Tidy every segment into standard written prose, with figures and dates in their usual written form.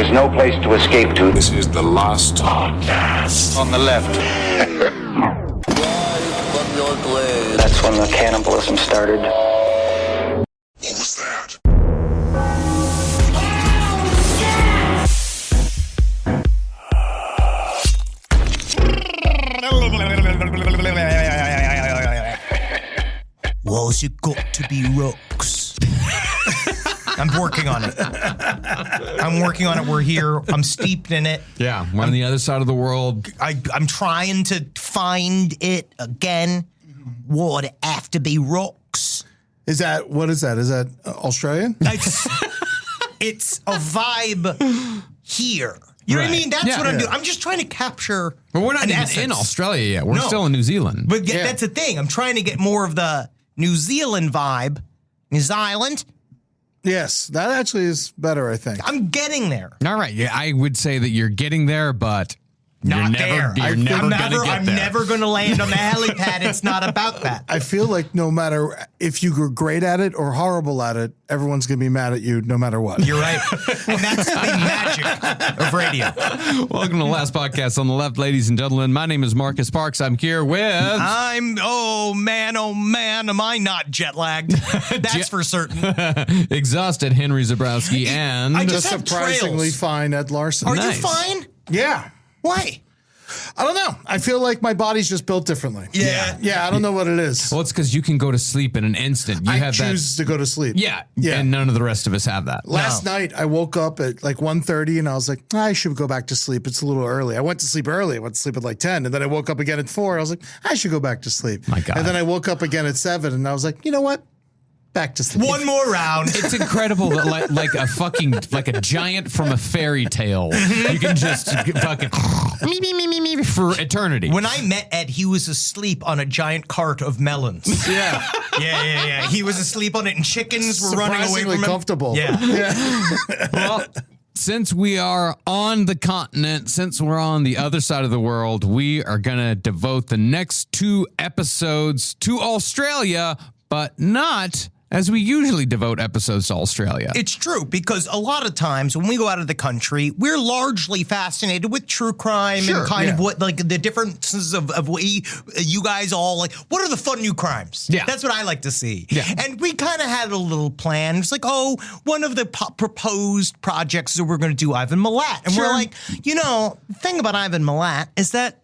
is no place to escape to. This is the last podcast. On the left. That's when the cannibalism started. What was that? What's it got to be rocks? I'm working on it. We're here. I'm steeped in it. Yeah, we're on the other side of the world. I'm trying to find it again. Would it have to be rocks? What is that? Is that Australian? It's a vibe here. You know what I mean? That's what I'm doing. I'm just trying to capture. But we're not an even essence. in Australia yet. We're still in New Zealand. But that's the thing. I'm trying to get more of the New Zealand vibe. New Zealand. Yes, that actually is better, I think. I'm getting there. All right. Yeah, I would say that you're getting there, but Not you're there. never going to get I'm there. never going to land on the helipad. It's not about that. I feel like no matter if you were great at it or horrible at it, everyone's going to be mad at you no matter what. You're right. And that's the magic of radio. Welcome to the last podcast on the left, ladies and gentlemen. My name is Marcus Parks. I'm here with... oh man, am I not jet lagged? That's for certain. exhausted Henry Zabrowski and... I The just have surprisingly trails. fine Ed Larson. Are Nice. you fine? Yeah. Why? I don't know. I feel like my body's just built differently. Yeah. Yeah, I don't know what it is. Well, it's because you can go to sleep in an instant. You I have choose to go to sleep. Yeah, Yeah. and none of the rest of us have that. Last night, I woke up at like 1:30 and I was like, I should go back to sleep. It's a little early. I went to sleep early. I went to sleep at like 10. And then I woke up again at 4. I was like, I should go back to sleep. My God. And then I woke up again at 7 and I was like, you know what? Back to sleep. One more round. It's incredible that like a giant from a fairy tale, you can just fucking me for eternity. When I met Ed, he was asleep on a giant cart of melons. Yeah. Yeah. He was asleep on it, and chickens were running away Surprisingly from him. comfortable. Yeah. Well, since we are on the continent, since we're on the other side of the world, we are going to devote the next 2 episodes to Australia, but not as we usually devote episodes to Australia. It's true, because a lot of times when we go out of the country, we're largely fascinated with true crime and kind of what, like, the differences of what you guys all like. What are the fun new crimes? Yeah. That's what I like to see. Yeah. And we kind of had a little plan. It's like, one of the proposed projects that we're going to do Ivan Milat. And we're like, the thing about Ivan Milat is that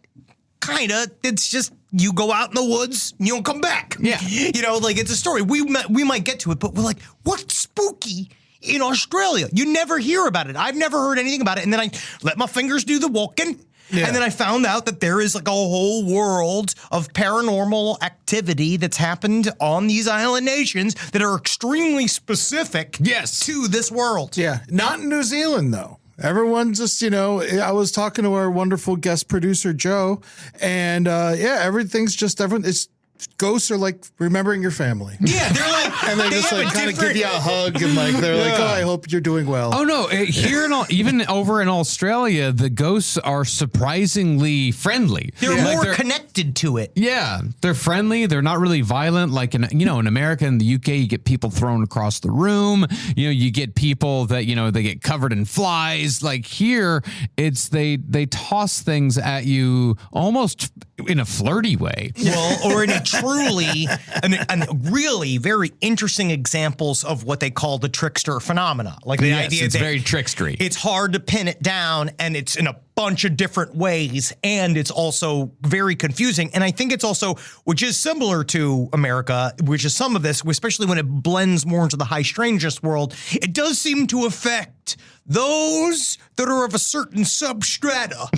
it's just, you go out in the woods and you don't come back. Yeah. It's a story. We might get to it, but we're like, what's spooky in Australia? You never hear about it. I've never heard anything about it. And then I let my fingers do the walking. Yeah. And then I found out that there is like a whole world of paranormal activity that's happened on these island nations that are extremely specific to this world. Yeah. Not in New Zealand, though. Everyone just, I was talking to our wonderful guest producer, Joe, and everything's just different. It's ghosts are like remembering your family. Yeah, they're like, and they just like kind of give you a hug and like they're like, I hope you're doing well. Oh no! Here even over in Australia, the ghosts are surprisingly friendly. They're more connected to it. Yeah, they're friendly. They're not really violent. Like in America and the UK, you get people thrown across the room. You get people that they get covered in flies. Like here, it's they toss things at you almost in a flirty way. Well, or in a truly and really very interesting examples of what they call the trickster phenomena. Like the idea it's that very trickstery. It's hard to pin it down, and it's in a bunch of different ways, and it's also very confusing. And I think it's also, which is similar to America, which is some of this, especially when it blends more into the high strangeness world, it does seem to affect those that are of a certain substrata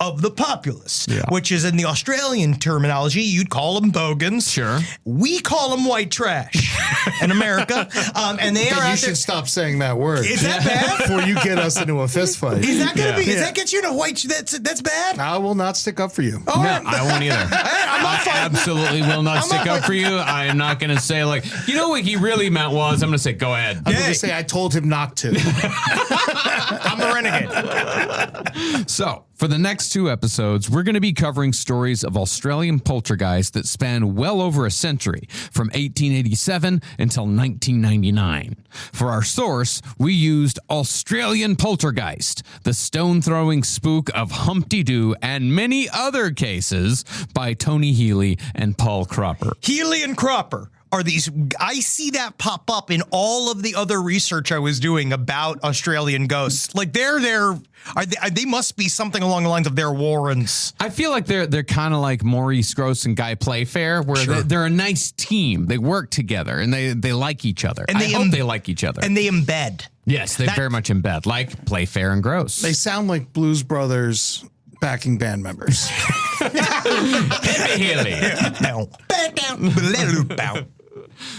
of the populace, which is in the Australian terminology, you'd call them bogans. Sure. We call them white trash in America. And they are You should stop saying that word. Is that bad? Before you get us into a fist fight. Is that going to be, does that get you to white, that's bad? I will not stick up for you. All right. No, I won't either. I absolutely will not stick up for you. I am not going to say what he really meant was, I'm going to say, go ahead. I'm going to say I told him not to. I'm the renegade. So For the next 2 episodes, we're going to be covering stories of Australian poltergeists that span well over a century, from 1887 until 1999. For our source, we used Australian Poltergeist, the stone-throwing spook of Humpty Doo, and many other cases by Tony Healy and Paul Cropper. Healy and Cropper are these, I see that pop up in all of the other research I was doing about Australian ghosts. Like they must be something along the lines of their Warrens. I feel like they're kind of like Maurice Gross and Guy Playfair, where Sure. they're a nice team. They work together and they like each other. And I hope they like each other. And they embed. Yes, they very much embed, like Playfair and Gross. They sound like Blues Brothers backing band members. Healy. Bow.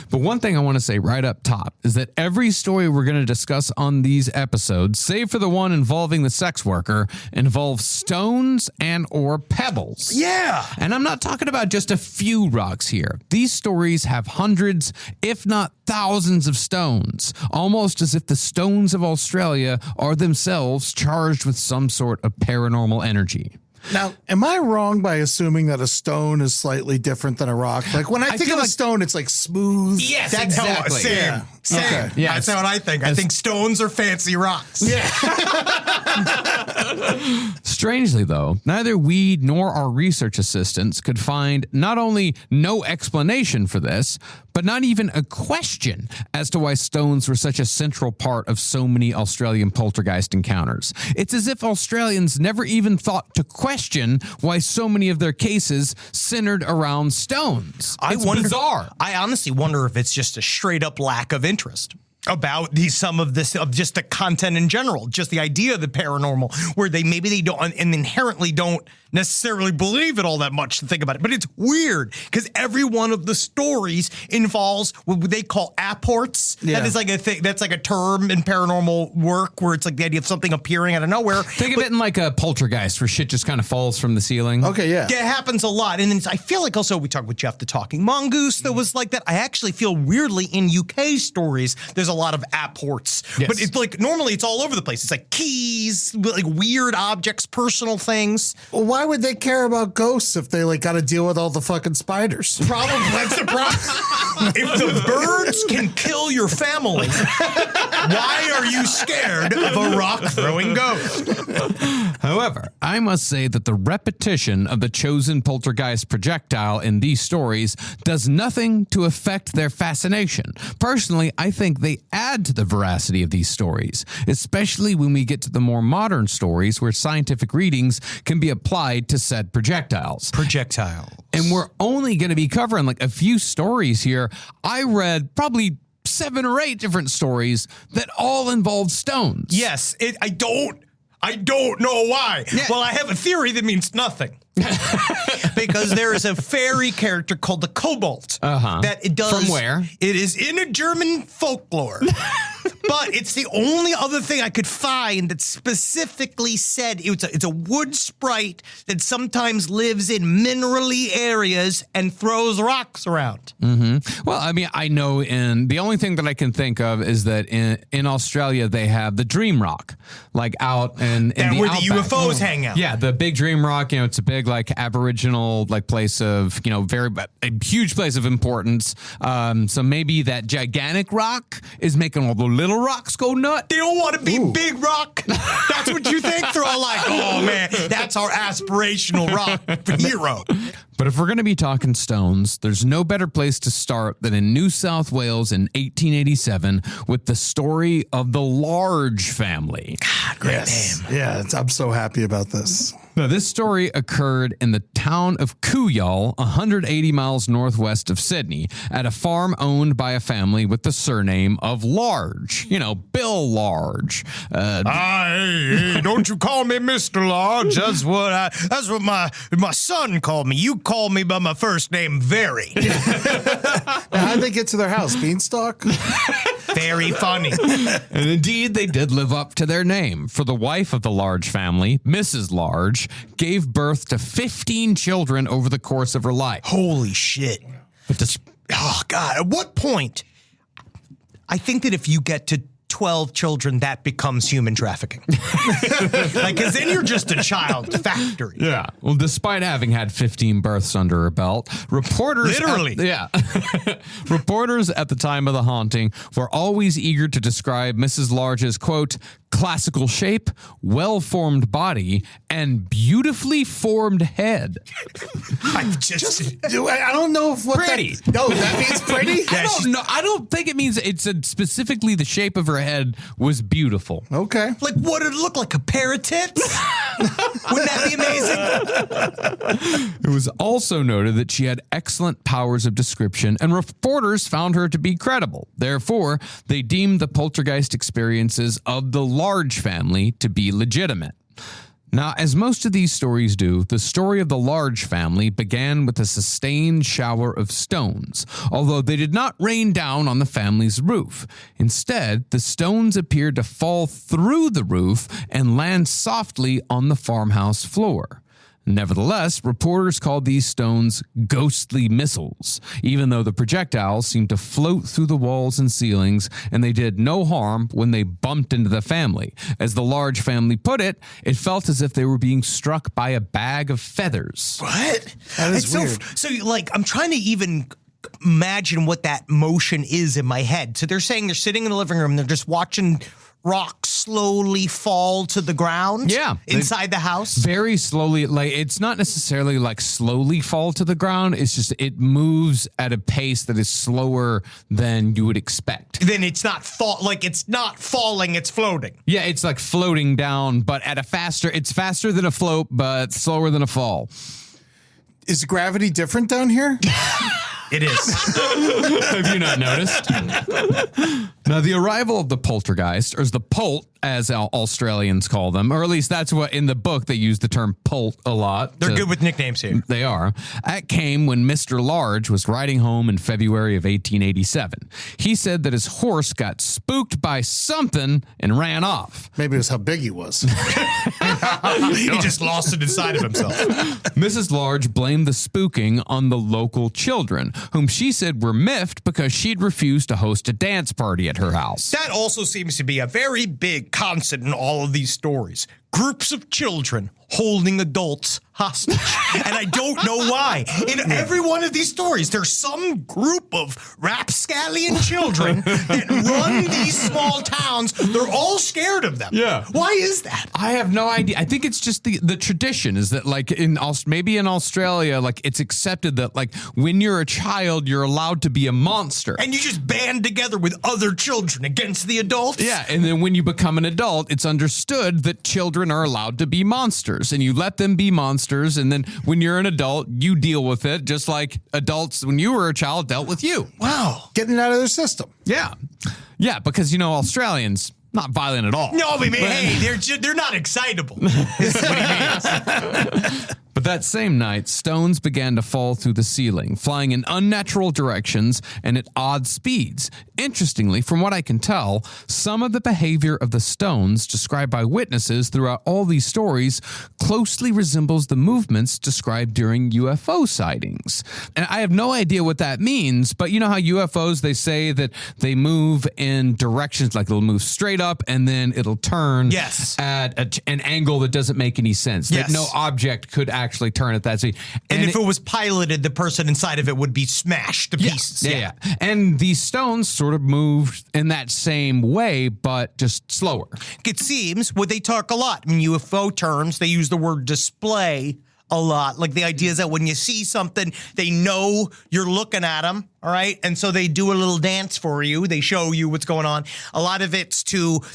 But one thing I want to say right up top is that every story we're going to discuss on these episodes, save for the one involving the sex worker, involves stones and or pebbles. Yeah. And I'm not talking about just a few rocks here. These stories have hundreds, if not thousands of stones, almost as if the stones of Australia are themselves charged with some sort of paranormal energy. Now, am I wrong by assuming that a stone is slightly different than a rock? Like when I think feel of a like- stone, it's like smooth. Yes, That's exactly. Same. Yeah. Same. Okay. Yes. That's what I think. I think stones are fancy rocks. Yeah. Strangely, though, neither we nor our research assistants could find not only no explanation for this, but not even a question as to why stones were such a central part of so many Australian poltergeist encounters. It's as if Australians never even thought to question why so many of their cases centered around stones. It's bizarre. I honestly wonder if it's just a straight up lack of interest about of just the content in general, just the idea of the paranormal, where they don't and inherently don't necessarily believe it all that much to think about it. But it's weird because every one of the stories involves what they call apports. Yeah. That is like a thing. That's like a term in paranormal work where it's like the idea of something appearing out of nowhere. Think of it in like a poltergeist where shit just kind of falls from the ceiling. Okay, yeah. Yeah, it happens a lot. And then I feel like also we talked with Jeff the Talking Mongoose that was like that. I actually feel weirdly in UK stories, there's a lot of apports. Yes. But it's like normally it's all over the place. It's like keys, like weird objects, personal things. Well, why would they care about ghosts if they like got to deal with all the fucking spiders? Probably that's the problem. If the birds can kill your family, why are you scared of a rock throwing ghost? However, I must say that the repetition of the chosen poltergeist projectile in these stories does nothing to affect their fascination. Personally, I think they add to the veracity of these stories, especially when we get to the more modern stories where scientific readings can be applied to said projectiles. And we're only going to be covering like a few stories here. I read probably 7 or 8 different stories that all involve stones. Yes, I don't know why. Yeah. Well, I have a theory that means nothing. Because there is a fairy character called the Kobold. That it does. From where? It is in a German folklore. But it's the only other thing I could find that specifically said it's a wood sprite that sometimes lives in minerally areas and throws rocks around. Well, I mean, I know the only thing that I can think of is that in Australia, they have the Dream Rock, like out in the where the outback. UFOs hang out. Yeah, the big Dream Rock, it's a big like Aboriginal like place of, a huge place of importance. So maybe that gigantic rock is making all the little rocks go nuts. They don't want to be big rock. That's what you think. They're all like, oh man, that's our aspirational rock hero. But if we're going to be talking stones, there's no better place to start than in New South Wales in 1887 with the story of the Large family. Great name. Yeah, I'm so happy about this. Now, this story occurred in the town of Kooyal, 180 miles northwest of Sydney, at a farm owned by a family with the surname of Large. Bill Large. Hey, don't you call me Mr. Large. That's what my son called me. You call me by my first name, Very. Now, how'd they get to their house? Beanstalk? Very funny. And indeed, they did live up to their name, for the wife of the Large family, Mrs. Large, gave birth to 15 children over the course of her life. Holy shit. Oh, God. At what point? I think that if you get to 12 children, that becomes human trafficking. Like, because then you're just a child factory. Yeah. Well, despite having had 15 births under her belt, reporters reporters at the time of the haunting were always eager to describe Mrs. Large's, quote, classical shape, well-formed body, and beautifully formed head. I don't know if what Pretty. that means pretty. I don't think it means it said specifically the shape of her head was beautiful. Okay. Like, what did it look like? A pair of tits? Wouldn't that be amazing? It was also noted that she had excellent powers of description, and reporters found her to be credible. Therefore, they deemed the poltergeist experiences of the Large family to be legitimate. Now, as most of these stories do, the story of the Large family began with a sustained shower of stones, although they did not rain down on the family's roof. Instead, the stones appeared to fall through the roof and land softly on the farmhouse floor. Nevertheless, reporters called these stones ghostly missiles, even though the projectiles seemed to float through the walls and ceilings, and they did no harm when they bumped into the family. As the Large family put it, it felt as if they were being struck by a bag of feathers. What? That is It's weird. So, like, I'm trying to even imagine what that motion is in my head. So they're saying they're sitting in the living room, they're just watching rocks slowly fall to the ground. Yeah. Inside the house. Very slowly, like it's not necessarily like slowly fall to the ground. It's just it moves at a pace that is slower than you would expect. Then it's not it's not falling, it's floating. Yeah, it's like floating down, but at it's faster than a float, but slower than a fall. Is gravity different down here? It is. Have you not noticed? Now, the arrival of the poltergeist, or the Polt, as Australians call them, or at least that's what in the book they use the term Polt a lot. They're good with nicknames here. They are. That came when Mr. Large was riding home in February of 1887. He said that his horse got spooked by something and ran off. Maybe it was how big he was. He just lost it inside of himself. Mrs. Large blamed the spooking on the local children, whom she said were miffed because she'd refused to host a dance party at her house. That also seems to be a very big constant in all of these stories. Groups of children holding adults hostage. And I don't know why. In every one of these stories, there's some group of rapscallion children that run these small towns. They're all scared of them. Yeah. Why is that? I have no idea. I think it's just the tradition is that like maybe in Australia, like it's accepted that like when you're a child, you're allowed to be a monster. And you just band together with other children against the adults? Yeah, and then when you become an adult, it's understood that children are allowed to be monsters, and you let them be monsters, and then when you're an adult, you deal with it, just like adults, when you were a child, dealt with you. Wow. Getting it out of their system. Yeah. Yeah, because, you know, Australians, not violent at all. No, but hey, they're not excitable. Is what he means. But that same night, stones began to fall through the ceiling, flying in unnatural directions and at odd speeds. Interestingly, from what I can tell, some of the behavior of the stones described by witnesses throughout all these stories closely resembles the movements described during UFO sightings. And I have no idea what that means, but you know how UFOs, they say that they move in directions, like it'll move straight up and then it'll turn at an angle that doesn't make any sense. Yes. That no object could actually turn at that speed. And if it was piloted, the person inside of it would be smashed to pieces. Yeah. And these stones sort of moved in that same way, but just slower. It seems, well, they talk a lot. In UFO terms, they use the word display a lot. Like the idea is that when you see something, they know you're looking at them. All right. And so they do a little dance for you. They show you what's going on. A lot of it's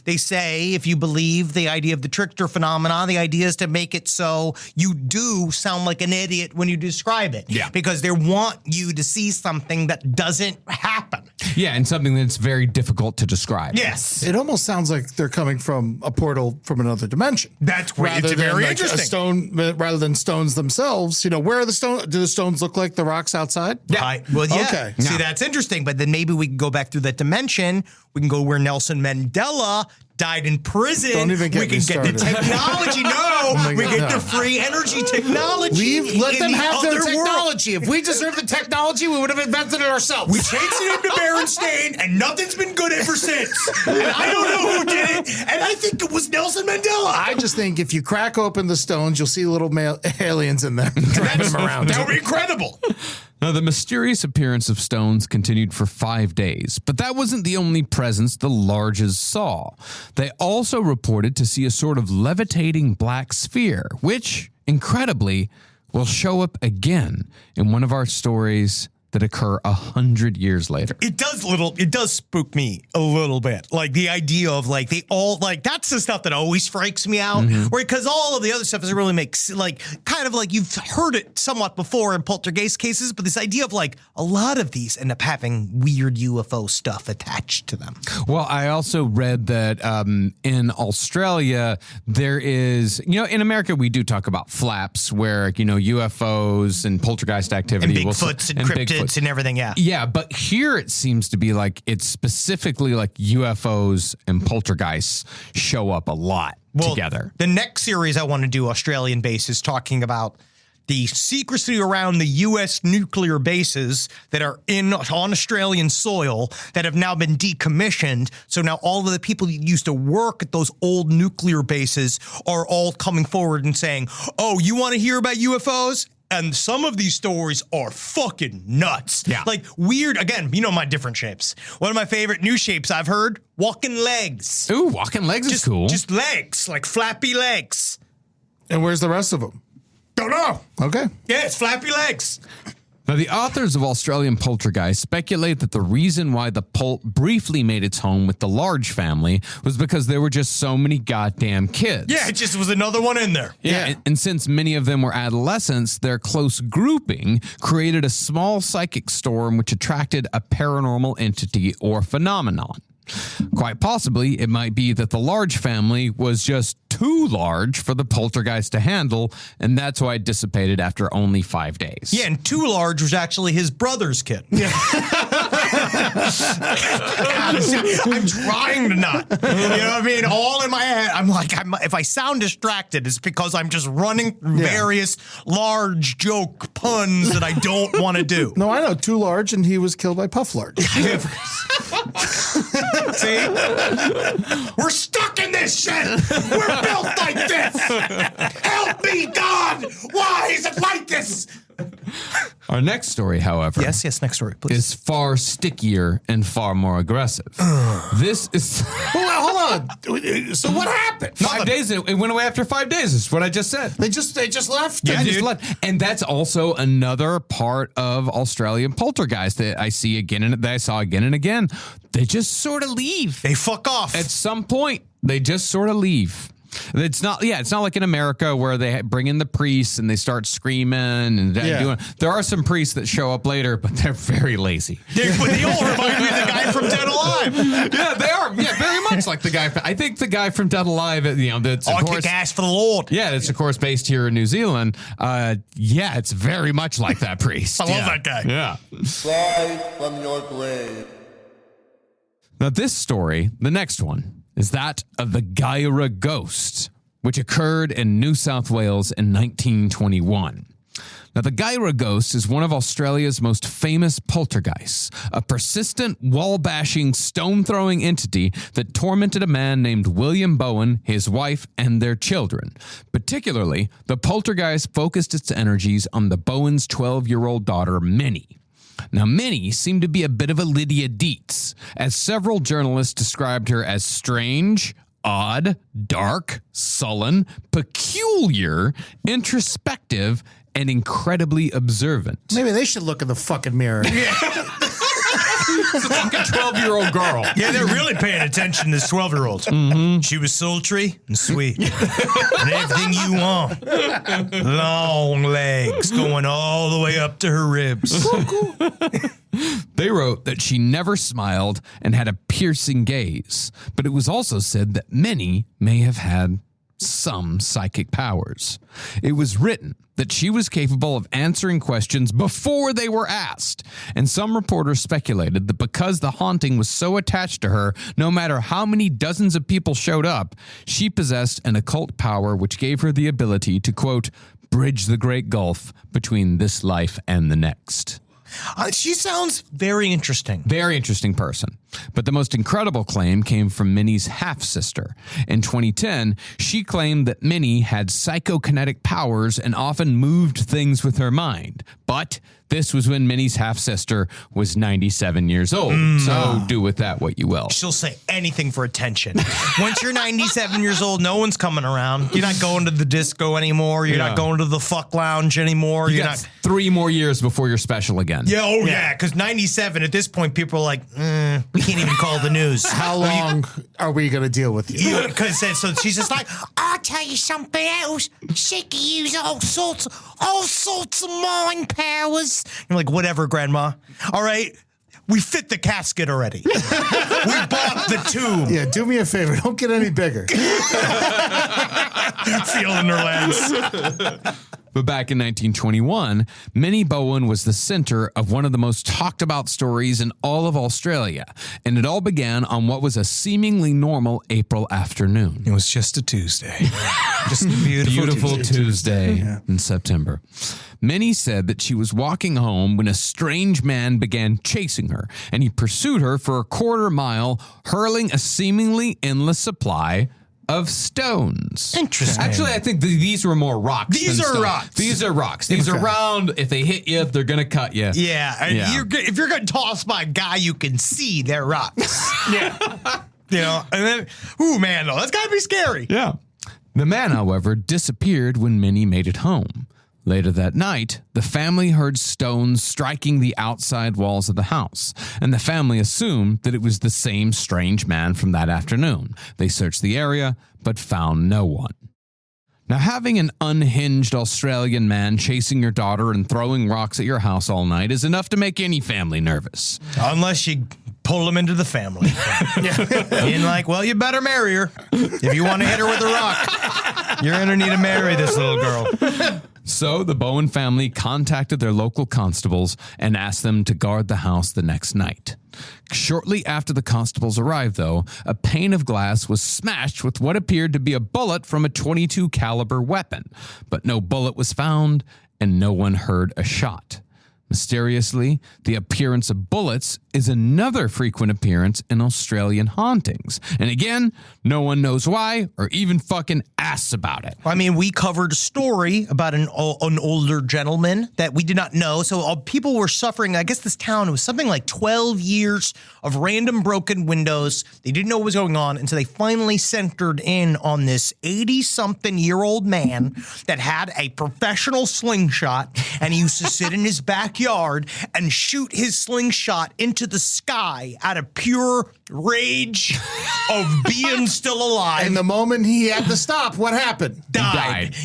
they say, if you believe the idea of the trickster phenomenon, the idea is to make it so you do sound like an idiot when you describe it. Yeah. Because they want you to see something that doesn't happen. Yeah. And something that's very difficult to describe. Yes. It almost sounds like they're coming from a portal from another dimension. That's great. It's very like interesting. A stone, rather than stones themselves. You know, where are the stones? Do the stones look like the rocks outside? Yeah. Well, yeah. Okay. See, that's interesting. But then maybe we can go back through that dimension. We can go where Nelson Mandela died in prison. Don't even get we me can get the started. technology. No, we get the free energy technology. Let them in the have their other world. technology. If we deserve the technology, we would have invented it ourselves. We chased it into Berenstain, and nothing's been good ever since. And I don't know who did it, and I think it was Nelson Mandela. I just think if you crack open the stones, you'll see little aliens in there driving them around. That would be incredible. Now, the mysterious appearance of stones continued for 5 days, but that wasn't the only presence the Larges saw. They also reported to see a sort of levitating black sphere, which, incredibly, will show up again in one of our stories that occur 100 years later. It does spook me a little bit. Like the idea of like they all like that's the stuff that always freaks me out. Where because all of the other stuff doesn't really make like kind of like you've heard it somewhat before in poltergeist cases, but this idea of like a lot of these end up having weird UFO stuff attached to them. Well, I also read that in Australia, there is, in America, we do talk about flaps where, UFOs and poltergeist activity. And Bigfoots and cryptids and everything, yeah. Yeah, but here it seems to be like it's specifically like UFOs and poltergeists show up a lot together. The next series I want to do, Australian base, is talking about the secrecy around the U.S. nuclear bases that are on Australian soil that have now been decommissioned. So now all of the people that used to work at those old nuclear bases are all coming forward and saying, oh, you want to hear about UFOs? And some of these stories are fucking nuts. Yeah. Like weird, again, my different shapes. One of my favorite new shapes I've heard, walking legs. Ooh, walking legs is cool. Just legs, like flappy legs. And where's the rest of them? Don't know. Okay. Yeah, it's flappy legs. Now, the authors of Australian Poltergeist speculate that the reason why the Polt briefly made its home with the Large family was because there were just so many goddamn kids. Yeah, it just was another one in there. Yeah, and since many of them were adolescents, their close grouping created a small psychic storm which attracted a paranormal entity or phenomenon. Quite possibly, it might be that the Large family was just too large for the poltergeist to handle, and that's why it dissipated after only 5 days. Yeah, and Too Large was actually his brother's kid. Yeah. I'm trying to not. You know what I mean? All in my head. I'm like, if I sound distracted, it's because I'm just running through various large joke puns that I don't want to do. No, I know. Too Large, and he was killed by Puff Large. See? We're stuck in this shit. We're built like this. Help me, God. Why is it like this? Our next story, however, Yes, next story, please. is far stickier and far more aggressive. This is Hold on. So what happened? 5 days. It went away after 5 days. Is what I just said. They just left. Yeah, just left. And that's also another part of Australian poltergeist that I see again and that I saw again and again. They just sort of leave. They fuck off. At some point, they just sort of leave. It's not like in America where they bring in the priests and they start screaming and doing. There are some priests that show up later, but they're very lazy. They all remind me of the guy from Dead Alive. Yeah, they are. Yeah, very much like the guy. I think the guy from Dead Alive. That's of course. Kick ass for the Lord. Yeah, it's of course based here in New Zealand. It's very much like that priest. I love that guy. Yeah. Rise from your grave. Now, this story, the next one, is that of the Guyra Ghost, which occurred in New South Wales in 1921. Now, the Guyra Ghost is one of Australia's most famous poltergeists, a persistent, wall-bashing, stone-throwing entity that tormented a man named William Bowen, his wife, and their children. Particularly, the poltergeist focused its energies on the Bowens' 12-year-old daughter, Minnie. Now, Minnie seemed to be a bit of a Lydia Dietz, as several journalists described her as strange, odd, dark, sullen, peculiar, introspective, and incredibly observant. Maybe they should look in the fucking mirror. It's like a 12-year-old girl. Yeah, they're really paying attention to this 12-year-old. Mm-hmm. She was sultry and sweet. And everything you want. Long legs going all the way up to her ribs. They wrote that she never smiled and had a piercing gaze, but it was also said that many may have had some psychic powers. It was written that she was capable of answering questions before they were asked, and some reporters speculated that because the haunting was so attached to her, no matter how many dozens of people showed up, she possessed an occult power which gave her the ability to, quote, bridge the great gulf between this life and the next. She sounds very interesting. Very interesting person. But the most incredible claim came from Minnie's half-sister. In 2010, she claimed that Minnie had psychokinetic powers and often moved things with her mind. But this was when Minnie's half-sister was 97 years old. So do with that what you will. She'll say anything for attention. Once you're 97 years old, no one's coming around. You're not going to the disco anymore. You're not going to the fuck lounge anymore. You're not 3 more years before you're special again. Yeah, because 97, at this point, people are like, we can't even call the news. How long are we going to deal with you? Because so she's just like, I'll tell you something else. She can use all sorts of mind powers. You're like, whatever, Grandma. All right, we fit the casket already. We bought the tomb. Yeah, do me a favor. Don't get any bigger. Feeling her legs. But back in 1921, Minnie Bowen was the center of one of the most talked about stories in all of Australia. And it all began on what was a seemingly normal April afternoon. It was just a Tuesday. Just a beautiful Tuesday in September. Minnie said that she was walking home when a strange man began chasing her, and he pursued her for a quarter mile, hurling a seemingly endless supply of stones. Interesting. Actually, I think these were more rocks. These than are stones. rocks. These are rocks. These are round. If they hit you, they're gonna cut you. Yeah, and if you're getting tossed by a guy you can see, they're rocks. Yeah. You know, and then, ooh, man, though, that's gotta be scary. Yeah. The man, however, disappeared when Minnie made it home. Later that night, the family heard stones striking the outside walls of the house, and the family assumed that it was the same strange man from that afternoon. They searched the area, but found no one. Now, having an unhinged Australian man chasing your daughter and throwing rocks at your house all night is enough to make any family nervous. Unless you pull him into the family. And like, well, you better marry her. If you want to hit her with a rock, you're going to need to marry this little girl. So the Bowen family contacted their local constables and asked them to guard the house the next night. Shortly after the constables arrived, though, a pane of glass was smashed with what appeared to be a bullet from a .22 caliber weapon, but no bullet was found and no one heard a shot. Mysteriously, the appearance of bullets is another frequent appearance in Australian hauntings. And again, no one knows why or even fucking asks about it. I mean, we covered a story about an older gentleman that we did not know. So people were suffering. I guess this town, it was something like 12 years of random broken windows. They didn't know what was going on until they finally centered in on this 80-something-year-old man that had a professional slingshot, and he used to sit in his backyard and shoot his slingshot into the sky out of pure rage of being still alive. And the moment he had to stop, what happened?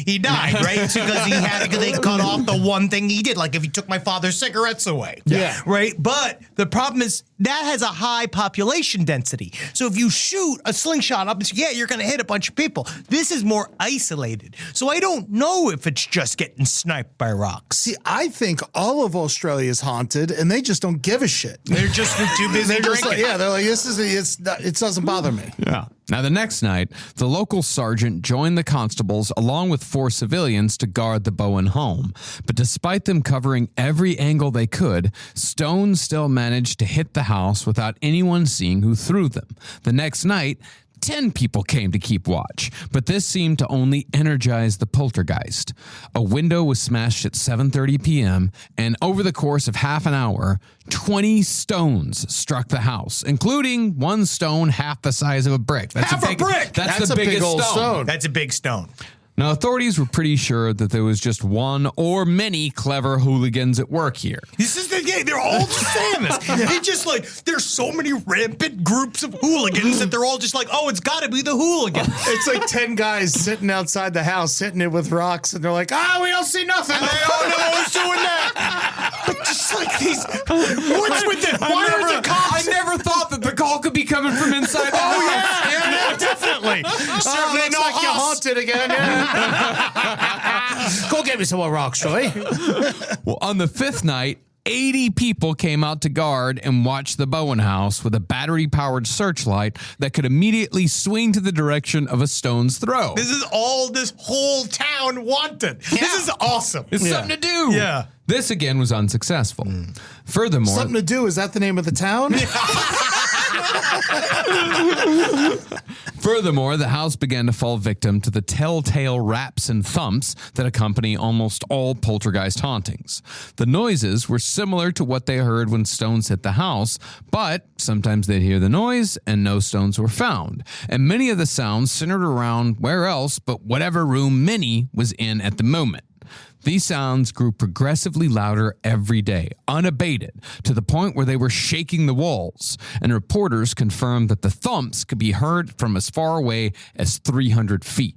He died, right? It's because they cut off the one thing he did, like if he took my father's cigarettes away. Yeah. Right? But the problem is that has a high population density. So if you shoot a slingshot up, you're going to hit a bunch of people. This is more isolated. So I don't know if it's just getting sniped by rocks. See, I think all of Australia is haunted, and they just don't give a shit. They're just too busy They're just drinking. like, they're like, it doesn't bother me. Yeah. Now, the next night, the local sergeant joined the constables along with 4 civilians to guard the Bowen home. But despite them covering every angle they could, stones still managed to hit the house without anyone seeing who threw them. The next night, 10 people came to keep watch, but this seemed to only energize the poltergeist. A window was smashed at 7:30 p.m., and over the course of half an hour, 20 stones struck the house, including one stone half the size of a brick. That's Half a brick! That's the biggest big old stone. stone. That's a big stone. Now, authorities were pretty sure that there was just one or many clever hooligans at work here. This is the game. They're all just saying this. They just like, there's so many rampant groups of hooligans that they're all just like, oh, it's got to be the hooligans. It's like 10 guys sitting outside the house, hitting it with rocks, and they're like, we don't see nothing. They all know who's doing that. But just like these, what's with it? Why are the cops? I never thought that the call could be coming from inside the house. Yeah, definitely. Certainly not like you're us. haunted again. Yeah. Go get me some more rocks, Troy. Well, on the fifth night, 80 people came out to guard and watch the Bowen house with a battery-powered searchlight that could immediately swing to the direction of a stone's throw. This is all this whole town wanted. This is awesome. It's something to do. Yeah. This again was unsuccessful. Furthermore, Something to do. Is that the name of the town? Furthermore, the house began to fall victim to the telltale raps and thumps that accompany almost all poltergeist hauntings. The noises were similar to what they heard when stones hit the house, but sometimes they'd hear the noise and no stones were found. And many of the sounds centered around where else but whatever room Minnie was in at the moment. These sounds grew progressively louder every day, unabated, to the point where they were shaking the walls, and reporters confirmed that the thumps could be heard from as far away as 300 feet.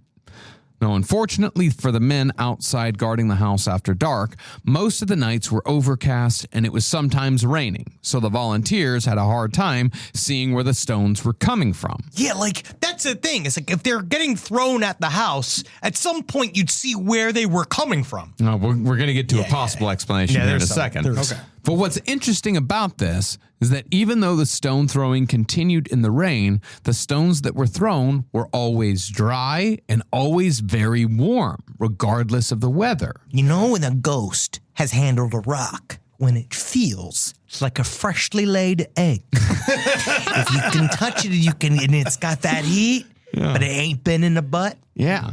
Now, unfortunately for the men outside guarding the house after dark, most of the nights were overcast and it was sometimes raining, so the volunteers had a hard time seeing where the stones were coming from. Yeah, like, that's the thing. It's like if they're getting thrown at the house, at some point you'd see where they were coming from. We're going to get to a possible explanation here in a second. Okay. But what's interesting about this is that even though the stone throwing continued in the rain, the stones that were thrown were always dry and always very warm, regardless of the weather. You know when a ghost has handled a rock? When it feels like a freshly laid egg. If you can touch it, and it's got that heat, but it ain't been in the butt. Yeah.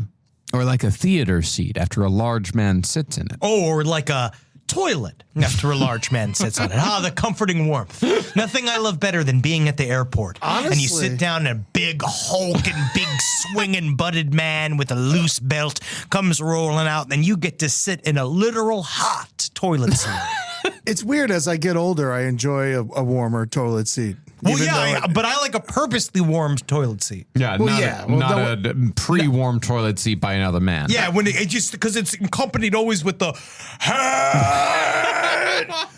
Or like a theater seat after a large man sits in it. Or like a toilet after a large man sits on it. Ah, the comforting warmth. Nothing I love better than being at the airport. Honestly. And you sit down and a big hulking, big swinging butted man with a loose belt comes rolling out, and you get to sit in a literal hot toilet seat. It's weird. As I get older, I enjoy a warmer toilet seat. Well, Even yeah, though but I like a purposely warm tolet seat. Yeah, Well, not, yeah, a, well, not a pre-warm toilet seat by another man. Yeah, when it just because it's accompanied always with the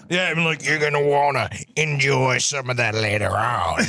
yeah, I'm like, you're gonna wanna enjoy some of that later on.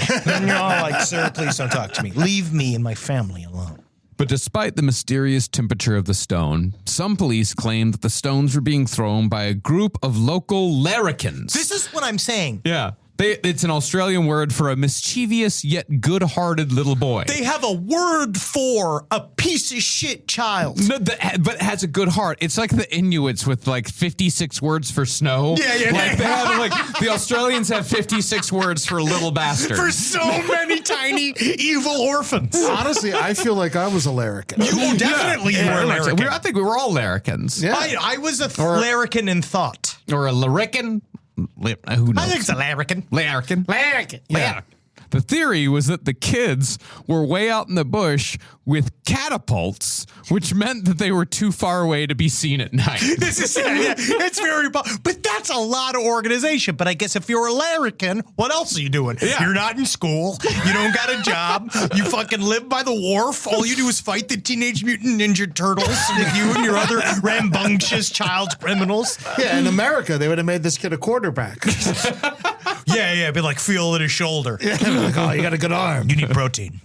No, like, sir, please don't talk to me. Leave me and my family alone. But despite the mysterious temperature of the stone, some police claimed that the stones were being thrown by a group of local larrikins. This is what I'm saying. Yeah. It's an Australian word for a mischievous yet good-hearted little boy. They have a word for a piece of shit child. No, but it has a good heart. It's like the Inuits with like 56 words for snow. Yeah. Like they have like the Australians have 56 words for little bastards. For so many tiny evil orphans. honestly, I feel like I was a larrikin. You definitely were a larrikin. I think we were all larrikins. Yeah. I was a larrikin in thought. Or a larrikin. Who knows? I think it's a larrikin. Larrikin. Larrikin. Yeah. The theory was that the kids were way out in the bush with catapults, which meant that they were too far away to be seen at night. This is it's very, but that's a lot of organization. But I guess if you're a larrikin, what else are you doing? Yeah. You're not in school. You don't got a job. You fucking live by the wharf. All you do is fight the Teenage Mutant Ninja Turtles with you and your other rambunctious child criminals. Yeah, in America, they would have made this kid a quarterback. Yeah, be like, feel at his shoulder. Like, oh, you got a good arm. You need protein.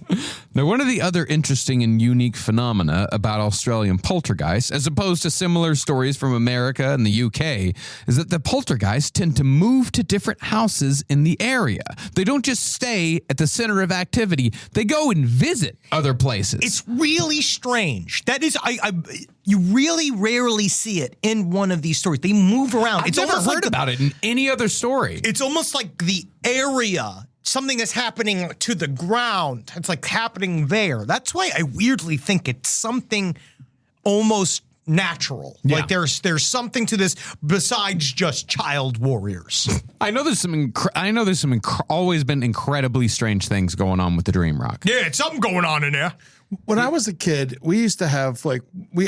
Now, one of the other interesting and unique phenomena about Australian poltergeists, as opposed to similar stories from America and the UK, is that the poltergeists tend to move to different houses in the area. They don't just stay at the center of activity. They go and visit other places. It's really strange. That is, you really rarely see it in one of these stories. They move around. I've never heard about it in any other story. It's almost like the area, something that's happening to the ground. It's like happening there. That's why I weirdly think it's something almost natural. Yeah. Like there's something to this besides just child warriors. I know there's some always been incredibly strange things going on with the Dream Rock. Yeah, it's something going on in there. When I was a kid, we used to have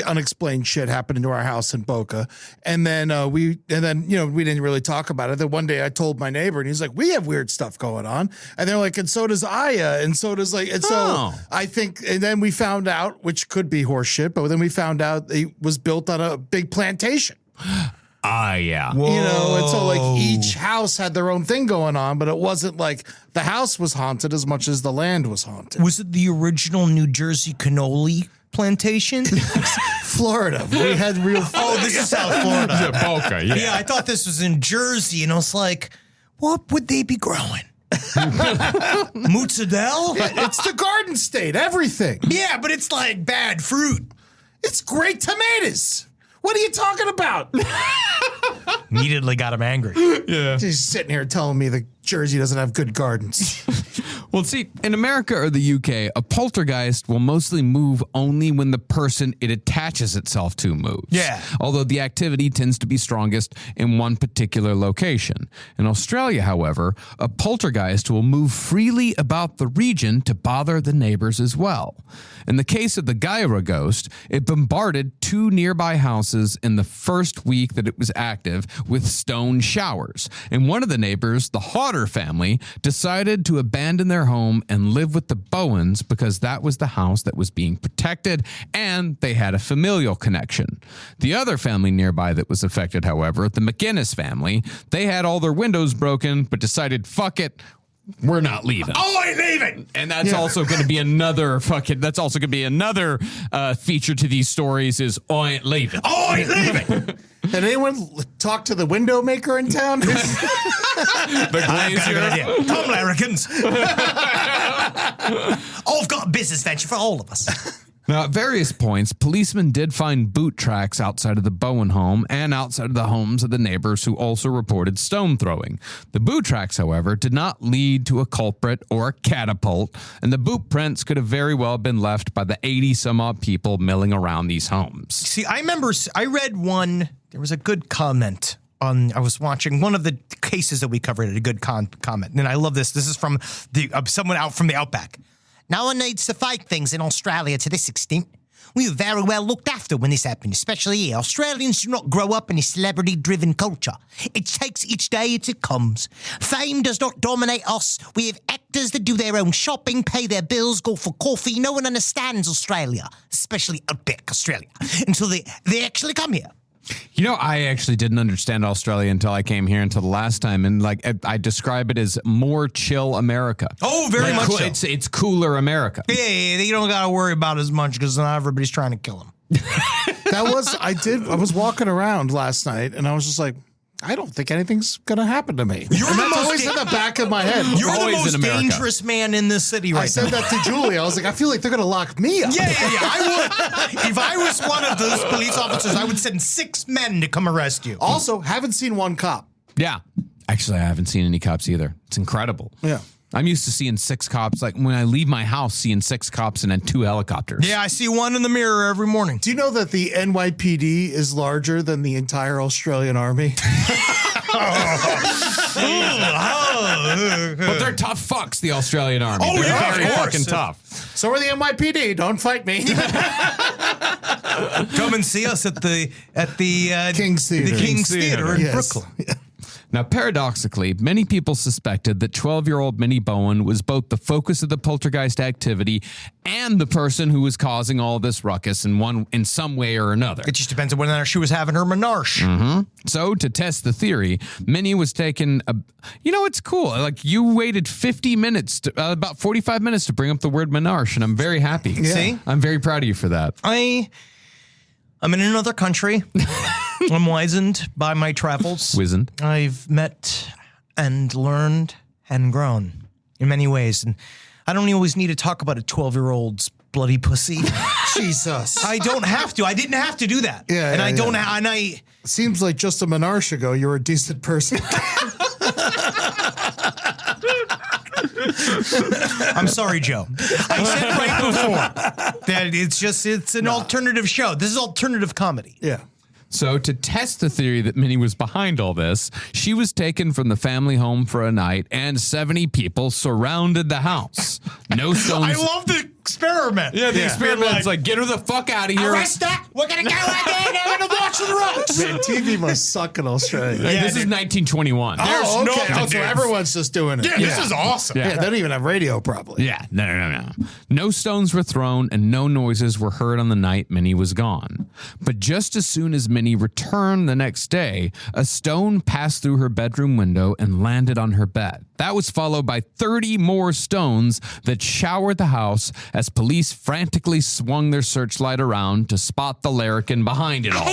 unexplained shit happen into our house in Boca, and then we didn't really talk about it. Then one day I told my neighbor, and he's like, "We have weird stuff going on," and they're like, "And so does Aya, and so does like," and so I think, and then we found out, which could be horse shit, but then we found out it was built on a big plantation. Yeah. You know, and so like each house had their own thing going on, but it wasn't like the house was haunted as much as the land was haunted. Was it the original New Jersey cannoli plantation? Florida. We had real. Oh, this is South Florida. Boca, Yeah, I thought this was in Jersey, and I was like, what would they be growing? Mozzarella? It's the Garden State. Everything. Yeah, but it's like bad fruit. It's great tomatoes. What are you talking about? Immediately got him angry. He's sitting here telling me that Jersey doesn't have good gardens. Well, see, in America or the UK, a poltergeist will mostly move only when the person it attaches itself to moves. Yeah. Although the activity tends to be strongest in one particular location. In Australia, however, a poltergeist will move freely about the region to bother the neighbors as well. In the case of the Guyra Ghost, it bombarded 2 nearby houses in the first week that it was active with stone showers. And one of the neighbors, the Hodder family, decided to abandon their home and live with the Bowens because that was the house that was being protected and they had a familial connection. The other family nearby that was affected, however, the McGinnis family, they had all their windows broken but decided, fuck it, we're not leaving. Oh, I ain't leaving. And that's also going to be another feature to these stories is I ain't leaving. Oh, I ain't leaving. Had anyone talked to the window maker in town? The I've got a good glazier. idea. Come, larrikins. I've got a business venture for all of us. Now, at various points, policemen did find boot tracks outside of the Bowen home and outside of the homes of the neighbors who also reported stone throwing. The boot tracks, however, did not lead to a culprit or a catapult, and the boot prints could have very well been left by the 80-some-odd people milling around these homes. See, I remember I read one, there was a good comment on, I was watching one of the cases that we covered, a good comment, and I love this. This is from someone out from the Outback. No one needs to fake things in Australia to this extent. We were very well looked after when this happened, especially here. Australians do not grow up in a celebrity-driven culture. It takes each day as it comes. Fame does not dominate us. We have actors that do their own shopping, pay their bills, go for coffee. No one understands Australia, especially Outback Australia, until they actually come here. You know, I actually didn't understand Australia until I came here until the last time, and like I describe it as more chill America. Oh, very much so. It's cooler America. Yeah, you don't got to worry about as much because not everybody's trying to kill them. I was walking around last night and I was just like, I don't think anything's going to happen to me. You're and the that's most always in the back of my head. You're the always in most America. dangerous man in this city right now. I said that to Julie. I was like, I feel like they're going to lock me up. Yeah. I would. If I was one of those police officers, I would send 6 men to come arrest you. Also, haven't seen one cop. Yeah. Actually, I haven't seen any cops either. It's incredible. Yeah. I'm used to seeing 6 cops. Like when I leave my house, seeing 6 cops and then 2 helicopters. Yeah, I see one in the mirror every morning. Do you know that the NYPD is larger than the entire Australian army? But they're tough fucks, the Australian army. Oh, they're yeah, of very course. fucking tough. So are the NYPD. Don't fight me. Come and see us at the King's Theater. The King's Theater in Yes. Brooklyn. Now, paradoxically, many people suspected that 12-year-old Minnie Bowen was both the focus of the poltergeist activity and the person who was causing all this ruckus in some way or another. It just depends on whether or not she was having her menarche. So, to test the theory, Minnie was taken. It's cool. Like you waited 50 minutes, about 45 minutes, to bring up the word menarche, and I'm very happy. Yeah. See? I'm very proud of you for that. I'm in another country. I'm wizened by my travels. Wizened. I've met and learned and grown in many ways. And I don't always need to talk about a 12-year-old's bloody pussy. Jesus. I don't have to. I didn't have to do that. Yeah, and yeah, I don't yeah. and I Seems like just a menarche ago, you were a decent person. I'm sorry, Joe. I said right before that it's an alternative show. This is alternative comedy. Yeah. So, to test the theory that Minnie was behind all this, she was taken from the family home for a night, and 70 people surrounded the house. No stones. I love the experiment. Yeah, the experiment's Like, get her the fuck out of here. arrest her. We're going to go out there and we're going to watch the rocks. Man, TV must suck in Australia. Like, Yeah, this is dude. 1921. There's Oh, okay. no- Oh, so everyone's just doing it. Yeah, this is awesome. Yeah, they don't even have radio, probably. Yeah, no. No stones were thrown and no noises were heard on the night Minnie was gone. But just as soon as Minnie returned the next day, a stone passed through her bedroom window and landed on her bed. That was followed by 30 more stones that showered the house as police frantically swung their searchlight around to spot the larrikin behind it all.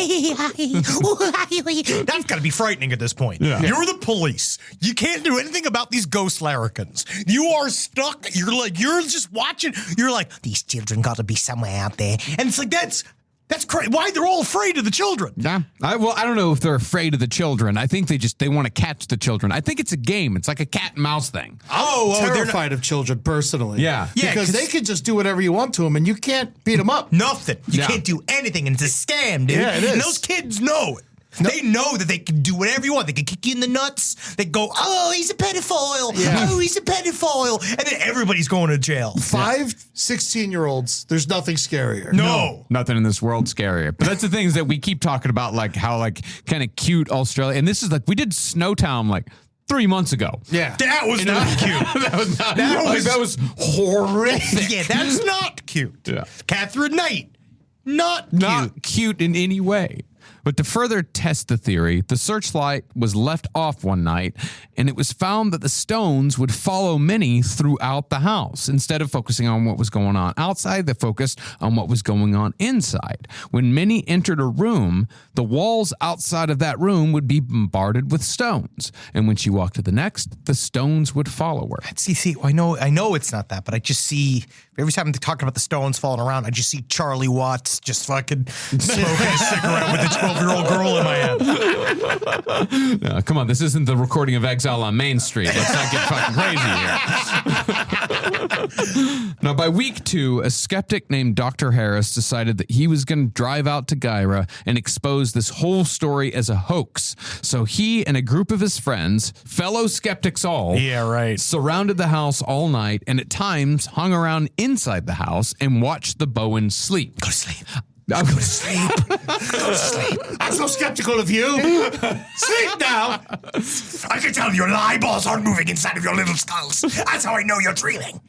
That's got to be frightening at this point. Yeah. You're the police. You can't do anything about these ghost larrikins. You are stuck. You're just watching. You're like, these children got to be somewhere out there. And it's like, that's crazy. Why? They're all afraid of the children. Yeah. I don't know if they're afraid of the children. I think they want to catch the children. I think it's a game. It's like a cat and mouse thing. I'm terrified of children personally. Yeah. Because they could just do whatever you want to them and you can't beat them up. Nothing. You Yeah. can't do anything. And it's a scam, dude. Yeah, it is. And those kids know it. No. They know that they can do whatever you want. They can kick you in the nuts. They go, oh, he's a pedophile. Yeah. Oh, he's a pedophile. And then everybody's going to jail. 16-year-olds, there's nothing scarier. No. Nothing in this world scarier. But that's the things that we keep talking about, like how kind of cute Australia. And this is we did Snowtown 3 months ago. Yeah. That was not cute. That was not. That was horrific. Yeah, that's not cute. Yeah. Catherine Knight, not cute in any way. But to further test the theory, the searchlight was left off one night, and it was found that the stones would follow Minnie throughout the house. Instead of focusing on what was going on outside, they focused on what was going on inside. When Minnie entered a room, the walls outside of that room would be bombarded with stones. And when she walked to the next, the stones would follow her. See, I know it's not that, but I just see, every time they're talking about the stones falling around, I just see Charlie Watts just fucking smoking a cigarette with a 12-year-old girl in my hand. Come on, this isn't the recording of Exile on Main Street. Let's not get fucking crazy here. Now, by week 2, a skeptic named Dr. Harris decided that he was going to drive out to Gyra and expose this whole story as a hoax. So he and a group of his friends, fellow skeptics all, surrounded the house all night and at times hung around inside the house and watched the Bowens sleep. Go to sleep. Go to sleep. Go to sleep. I'm so skeptical of you. Sleep now. I can tell your eyeballs aren't moving inside of your little skulls. That's how I know you're dreaming.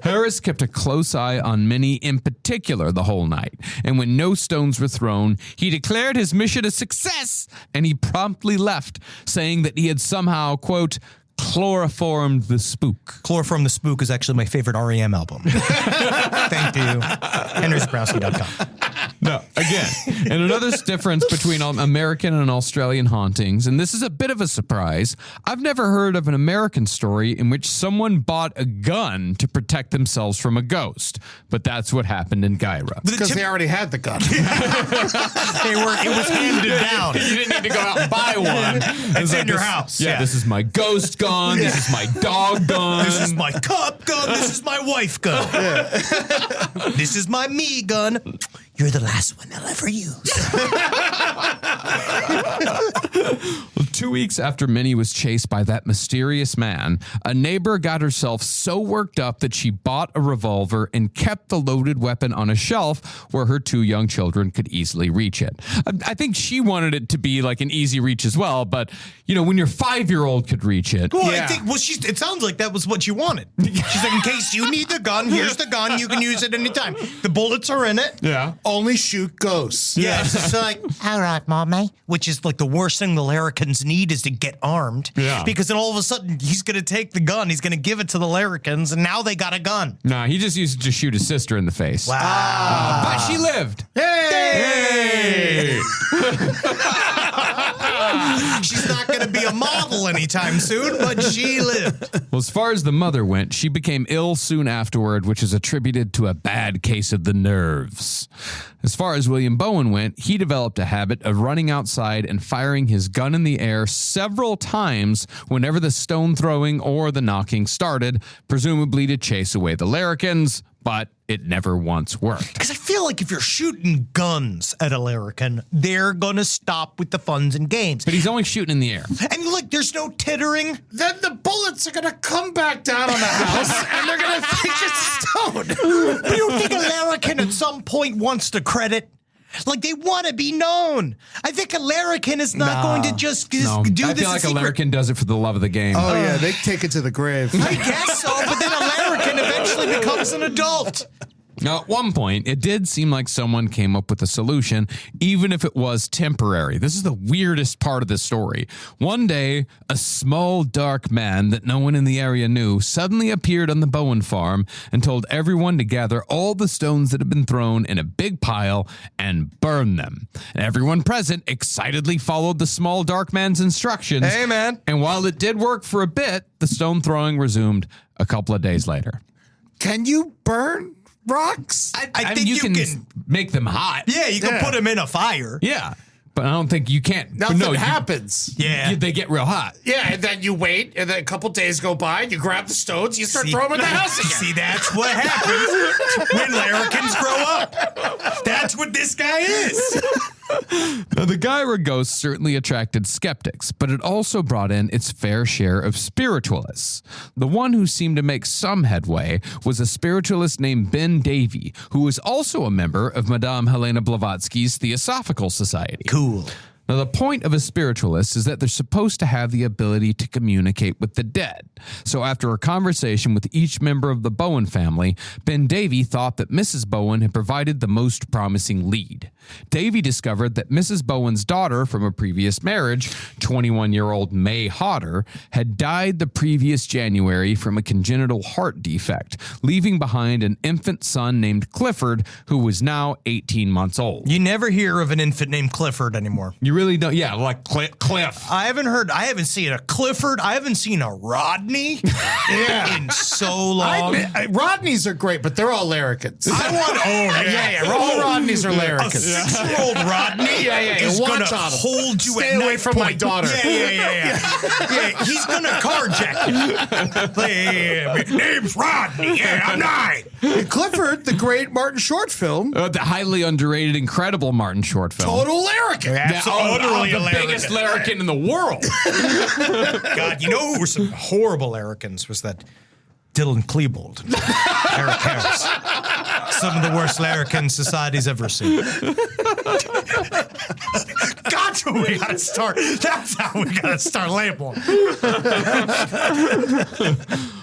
Harris kept a close eye on Minnie in particular the whole night, and when no stones were thrown, he declared his mission a success, and he promptly left, saying that he had somehow, quote, chloroformed the spook. Chloroform the Spook is actually my favorite REM album. Thank you. HenryZabrowski.com. No, again, and another difference between American and Australian hauntings, and this is a bit of a surprise, I've never heard of an American story in which someone bought a gun to protect themselves from a ghost, but that's what happened in Gyra. Because they already had the gun. It was handed down. You didn't need to go out and buy one. It's in your house. Yeah, this is my ghost gun. This is my dog gun. This is my cup gun. This is my wife gun. This is my me gun. You're the last one they'll ever use. 2 weeks after Minnie was chased by that mysterious man, a neighbor got herself so worked up that she bought a revolver and kept the loaded weapon on a shelf where her 2 young children could easily reach it. I think she wanted it to be like an easy reach as well, but when your 5-year-old could reach it. Well, I think it sounds like that was what you wanted. She's like, in case you need the gun, here's the gun. You can use it anytime. The bullets are in it. Yeah. Only shoot ghosts. Yeah, it's just like, all right, mommy. Which is like the worst thing the larrikins need is to get armed. Yeah. Because then all of a sudden he's going to take the gun. He's going to give it to the larrikins, and now they got a gun. Nah, he just used it to shoot his sister in the face. Wow. But she lived. Hey! She's not going to be a model anytime soon, but she lived. Well, as far as the mother went, she became ill soon afterward, which is attributed to a bad case of the nerves. As far as William Bowen went, he developed a habit of running outside and firing his gun in the air several times whenever the stone throwing or the knocking started, presumably to chase away the larrikins, but it never once worked. Because I feel like if you're shooting guns at a larrikin, they're going to stop with the funs and games. But he's only shooting in the air. And look, there's no tittering. Then the bullets are going to come back down on the house and they're going to think it's stone. But you don't think a larrikin at some point wants the credit? Like, they want to be known. I think a larrikin is not going to just do I this feel like in a larrikin does it for the love of the game. Oh, yeah, they take it to the grave. I guess so, but then a larrikin eventually becomes an adult. Now, at one point, it did seem like someone came up with a solution, even if it was temporary. This is the weirdest part of the story. One day, a small, dark man that no one in the area knew suddenly appeared on the Bowen farm and told everyone to gather all the stones that had been thrown in a big pile and burn them. And everyone present excitedly followed the small, dark man's instructions. Hey, man. And while it did work for a bit, the stone throwing resumed a couple of days later. Can you burn rocks? I mean, think you can make them hot. Yeah, you can put them in a fire. Yeah, but I don't think you can't. Nothing happens. Yeah. They get real hot. Yeah, and then you wait, and then a couple days go by, and you grab the stones, you start throwing them in the house again. See, that's what happens when larrikins grow up. That's what this guy is. Now, the Guyra Ghost certainly attracted skeptics, but it also brought in its fair share of spiritualists. The one who seemed to make some headway was a spiritualist named Ben Davy, who was also a member of Madame Helena Blavatsky's Theosophical Society. Cool. Now, the point of a spiritualist is that they're supposed to have the ability to communicate with the dead. So after a conversation with each member of the Bowen family, Ben Davy thought that Mrs. Bowen had provided the most promising lead. Davy discovered that Mrs. Bowen's daughter from a previous marriage, 21-year-old May Hodder, had died the previous January from a congenital heart defect, leaving behind an infant son named Clifford, who was now 18 months old. You never hear of an infant named Clifford anymore. You really don't? Yeah, like Cliff. I haven't seen a Clifford. I haven't seen a Rodney in so long. Rodneys are great, but they're all larrikins. All Rodneys are A larrikins. 6-year-old Rodney is Watch going to on him. hold you Stay at away knife from my point. daughter. Yeah, he's going to carjack you. My name's Rodney. Yeah, I'm 9. Clifford, the great Martin Short film, The highly underrated, incredible Martin Short film. total larrikin. Utterly the biggest larrikin in the world. God, you know who were some horrible larrikins was that Dylan Klebold, Eric Harris. Some of the worst larrikins society's ever seen. That's who we gotta start. That's how we gotta start labeling.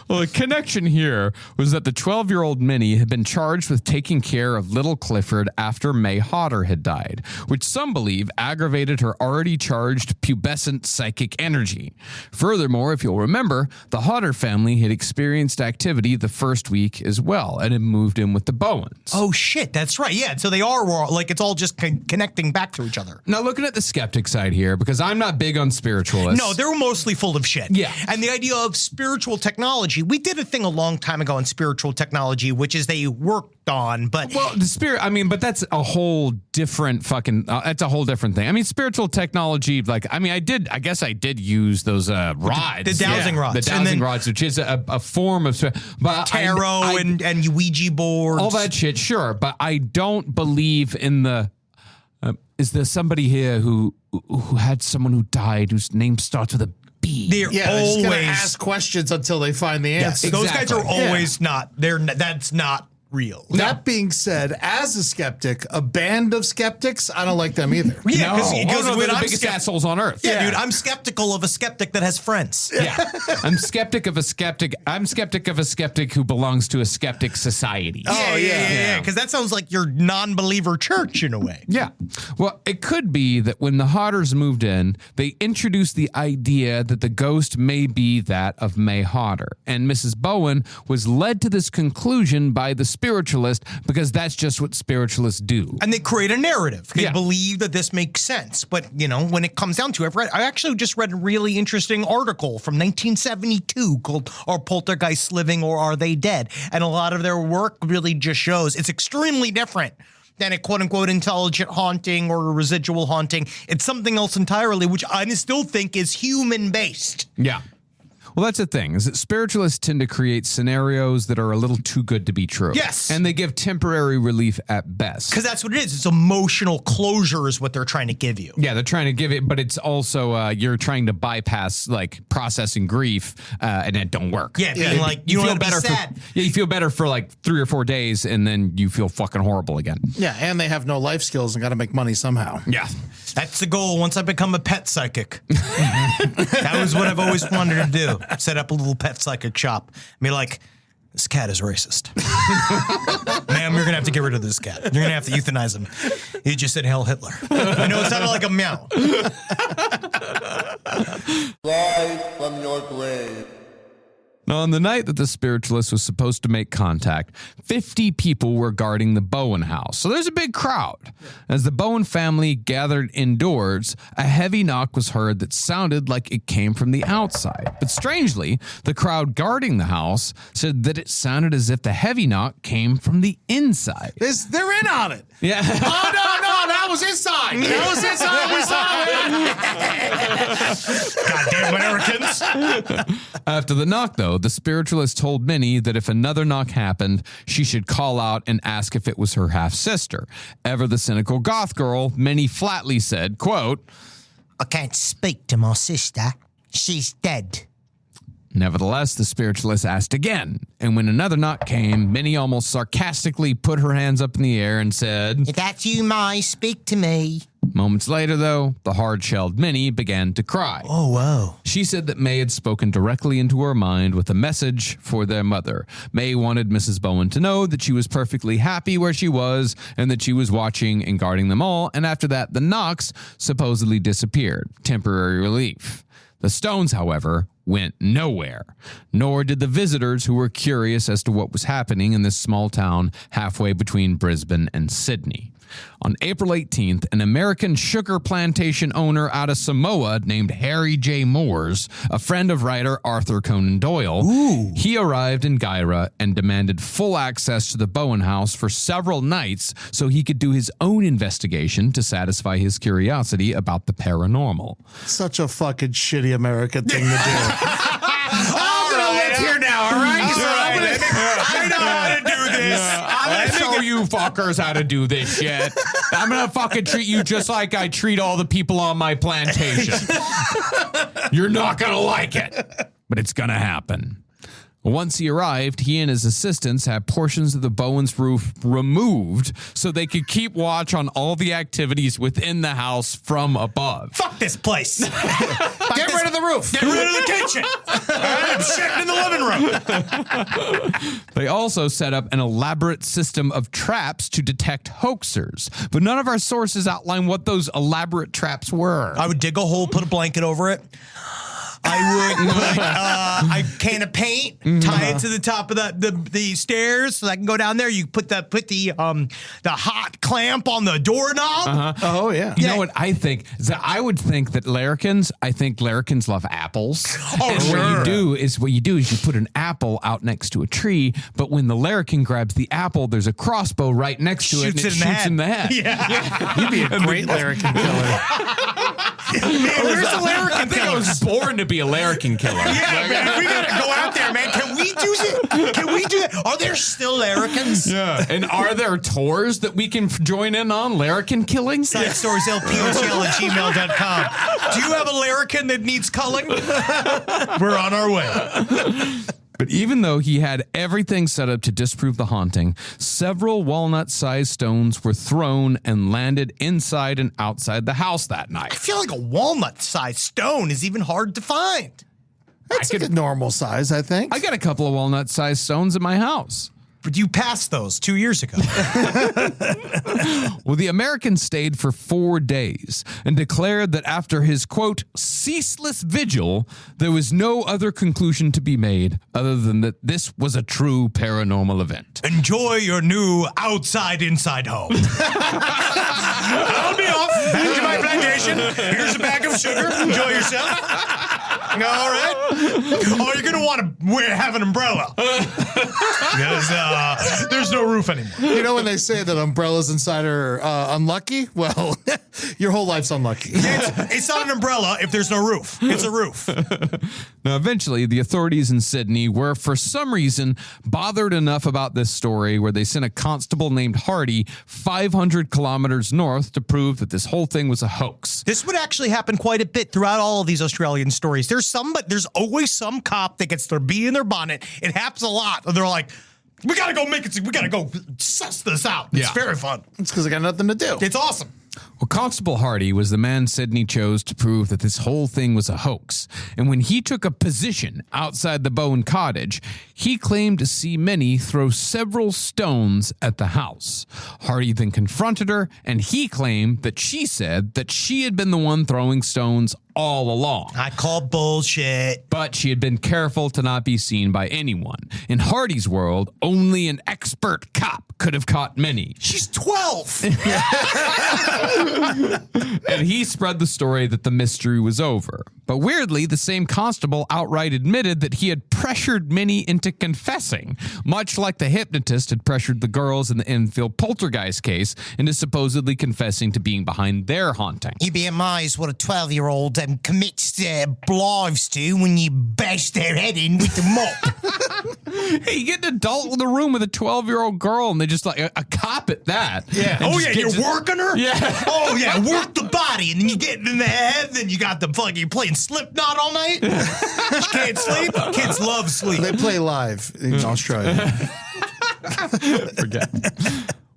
Well, the connection here was that the 12-year-old Minnie had been charged with taking care of little Clifford after May Hodder had died, which some believe aggravated her already charged pubescent psychic energy. Furthermore, if you'll remember, the Hodder family had experienced activity the first week as well and had moved in with the Bowens. Oh shit, that's right. Yeah, so they are like it's all just connecting back to each other. Now, looking at the skeptic side here, because I'm not big on spiritualists. No, they're mostly full of shit. Yeah. And the idea of spiritual technology, we did a thing a long time ago on spiritual technology, which is they worked on, but Well, the spirit, I mean, but that's a whole different fucking, that's a whole different thing. I mean, spiritual technology, like, I mean, I guess I did use those rods. The dowsing rods. The dowsing And then- rods, which is a form of, but tarot and Ouija boards. all that shit, sure. But I don't believe in the, is there somebody here who had someone who died whose name starts with a B? They're Yeah, they're just gonna always ask questions until they find the yes, answer. those guys are Exactly. always not. That's not real. That being said, as a skeptic, a band of skeptics, I don't like them either. Yeah, because they're when the I'm biggest assholes on earth. Yeah, dude, I'm skeptical of a skeptic that has friends. Yeah. I'm skeptic of a skeptic. I'm skeptic of a skeptic who belongs to a skeptic society. Yeah. Because that sounds like your non-believer church in a way. Yeah. Well, it could be that when the Hodders moved in, they introduced the idea that the ghost may be that of May Hodder. And Mrs. Bowen was led to this conclusion by the spiritualist because that's just what spiritualists do. And they create a narrative. They Yeah. believe that this makes sense. But, you know, when it comes down to it, I actually just read a really interesting article from 1972 called Are Poltergeists Living or Are They Dead? And a lot of their work really just shows it's extremely different than a quote-unquote intelligent haunting or a residual haunting. It's something else entirely, which I still think is human-based. Yeah. Well, that's the thing, is that spiritualists tend to create scenarios that are a little too good to be true. Yes. And they give temporary relief at best. Because that's what it is. It's emotional closure is what they're trying to give you. Yeah, they're trying to give it, but it's also you're trying to bypass like processing grief, and it don't work. Yeah, being like, you feel better sad. You feel better for like 3 or 4 days, and then you feel fucking horrible again. Yeah, and they have no life skills and got to make money somehow. Yeah. That's the goal once I become a pet psychic. That was what I've always wanted to do. Set up a little pet psychic shop. Be like, this cat is racist. Ma'am, you're going to have to get rid of this cat. You're going to have to euthanize him. He just said Hail Hitler. I know it sounded like a meow. Rise from your grave. Now, on the night that the spiritualist was supposed to make contact, 50 people were guarding the Bowen house. So there's a big crowd. As the Bowen family gathered indoors, a heavy knock was heard that sounded like it came from the outside. But strangely, the crowd guarding the house said that it sounded as if the heavy knock came from the inside. They're in on it. Yeah. Oh, no, that was inside. That was inside. We saw it. Goddamn Americans. After the knock, though, the spiritualist told Minnie that if another knock happened, she should call out and ask if it was her half-sister. Ever the cynical goth girl, Minnie flatly said, quote, I can't speak to my sister. She's dead. Nevertheless, the spiritualist asked again, and when another knock came, Minnie almost sarcastically put her hands up in the air and said, If that's you, May, speak to me. Moments later, though, the hard-shelled Minnie began to cry. Oh, wow. She said that May had spoken directly into her mind with a message for their mother. May wanted Mrs. Bowen to know that she was perfectly happy where she was and that she was watching and guarding them all, and after that, the knocks supposedly disappeared. Temporary relief. The stones, however, went nowhere, nor did the visitors who were curious as to what was happening in this small town halfway between Brisbane and Sydney. On April 18th, an American sugar plantation owner out of Samoa named Harry J. Moores, a friend of writer Arthur Conan Doyle, he arrived in Gyra and demanded full access to the Bowen house for several nights so he could do his own investigation to satisfy his curiosity about the paranormal. Such a fucking shitty American thing to do. I'm going to live here now, all right? I know how to do this. I'm going to show you fuckers how to do this shit. I'm going to fucking treat you just like I treat all the people on my plantation. You're not going to like it, but it's going to happen. Once he arrived, he and his assistants had portions of the Bowen's roof removed so they could keep watch on all the activities within the house from above. Fuck this place. Get rid of the roof. Get rid of the kitchen. I'm shitting in the living room. They also set up an elaborate system of traps to detect hoaxers, but none of our sources outline what those elaborate traps were. I would dig a hole, put a blanket over it. I would put a can of paint, tie it to the top of the stairs so I can go down there. You put the hot clamp on the doorknob. Oh, yeah. You know what I think? I would think that larrikins love apples. Oh, and sure. What you do is you put an apple out next to a tree, but when the larrikin grabs the apple, there's a crossbow right next to it, and it shoots in the head. Yeah. You'd be a great larrikin killer. Man, where's the larrikin I think I was born to be a larrikin killer. Yeah, man, we gotta go out there, man. Can we do it? Can we do that? Are there still larrikins? Yeah. And are there tours that we can join in on? Larrikin killing? Side stories, lpotl@gmail.com. Do you have a larrikin that needs culling? We're on our way. But even though he had everything set up to disprove the haunting, several walnut-sized stones were thrown and landed inside and outside the house that I night. feel like a walnut-sized stone is even hard to find. That's a normal size, I think. I got a couple of walnut-sized stones in my house. But you passed those 2 years ago. Well, the American stayed for 4 days and declared that after his, quote, ceaseless vigil, there was no other conclusion to be made other than that this was a true paranormal event. Enjoy your new outside-inside home. I'll be off. Back to my plantation. Here's a bag of sugar. Enjoy yourself. All right. Oh, you're gonna want to have an umbrella because there's no roof anymore. You know when they say that umbrellas inside are unlucky? Well, your whole life's unlucky. It's not an umbrella if there's no roof. It's a roof. Now, eventually, the authorities in Sydney were, for some reason, bothered enough about this story where they sent a constable named Hardy 500 kilometers north to prove that this whole thing was a hoax. This would actually happen quite a bit throughout all of these Australian stories. There's always some cop that gets their bee in their bonnet. It happens a lot. And they're like, we gotta go suss this out. It's very fun. It's because I got nothing to do. It's awesome. Well, Constable Hardy was the man Sydney chose to prove that this whole thing was a hoax. And when he took a position outside the Bowen cottage, he claimed to see Minnie throw several stones at the house. Hardy then confronted her, and he claimed that she said that she had been the one throwing stones all along. I call bullshit. But she had been careful to not be seen by anyone. In Hardy's world, only an expert cop could have caught Minnie. She's 12. And he spread the story that the mystery was over. But weirdly, the same constable outright admitted that he had pressured Minnie into confessing, much like the hypnotist had pressured the girls in the Enfield Poltergeist case into supposedly confessing to being behind their haunting. You'd be amazed what a 12-year-old commits their lives to when you bash their head in with the mop. Hey, you get an adult in the room with a 12-year-old girl, and they just like a cop at that. Yeah. And Oh, just yeah, get you're to- working her? Yeah. Oh, yeah, work the body, and then you get in the head, then you got the fucking, you're playing Slipknot all night? You can't sleep? Kids love sleep. They play live in Australia. Forget.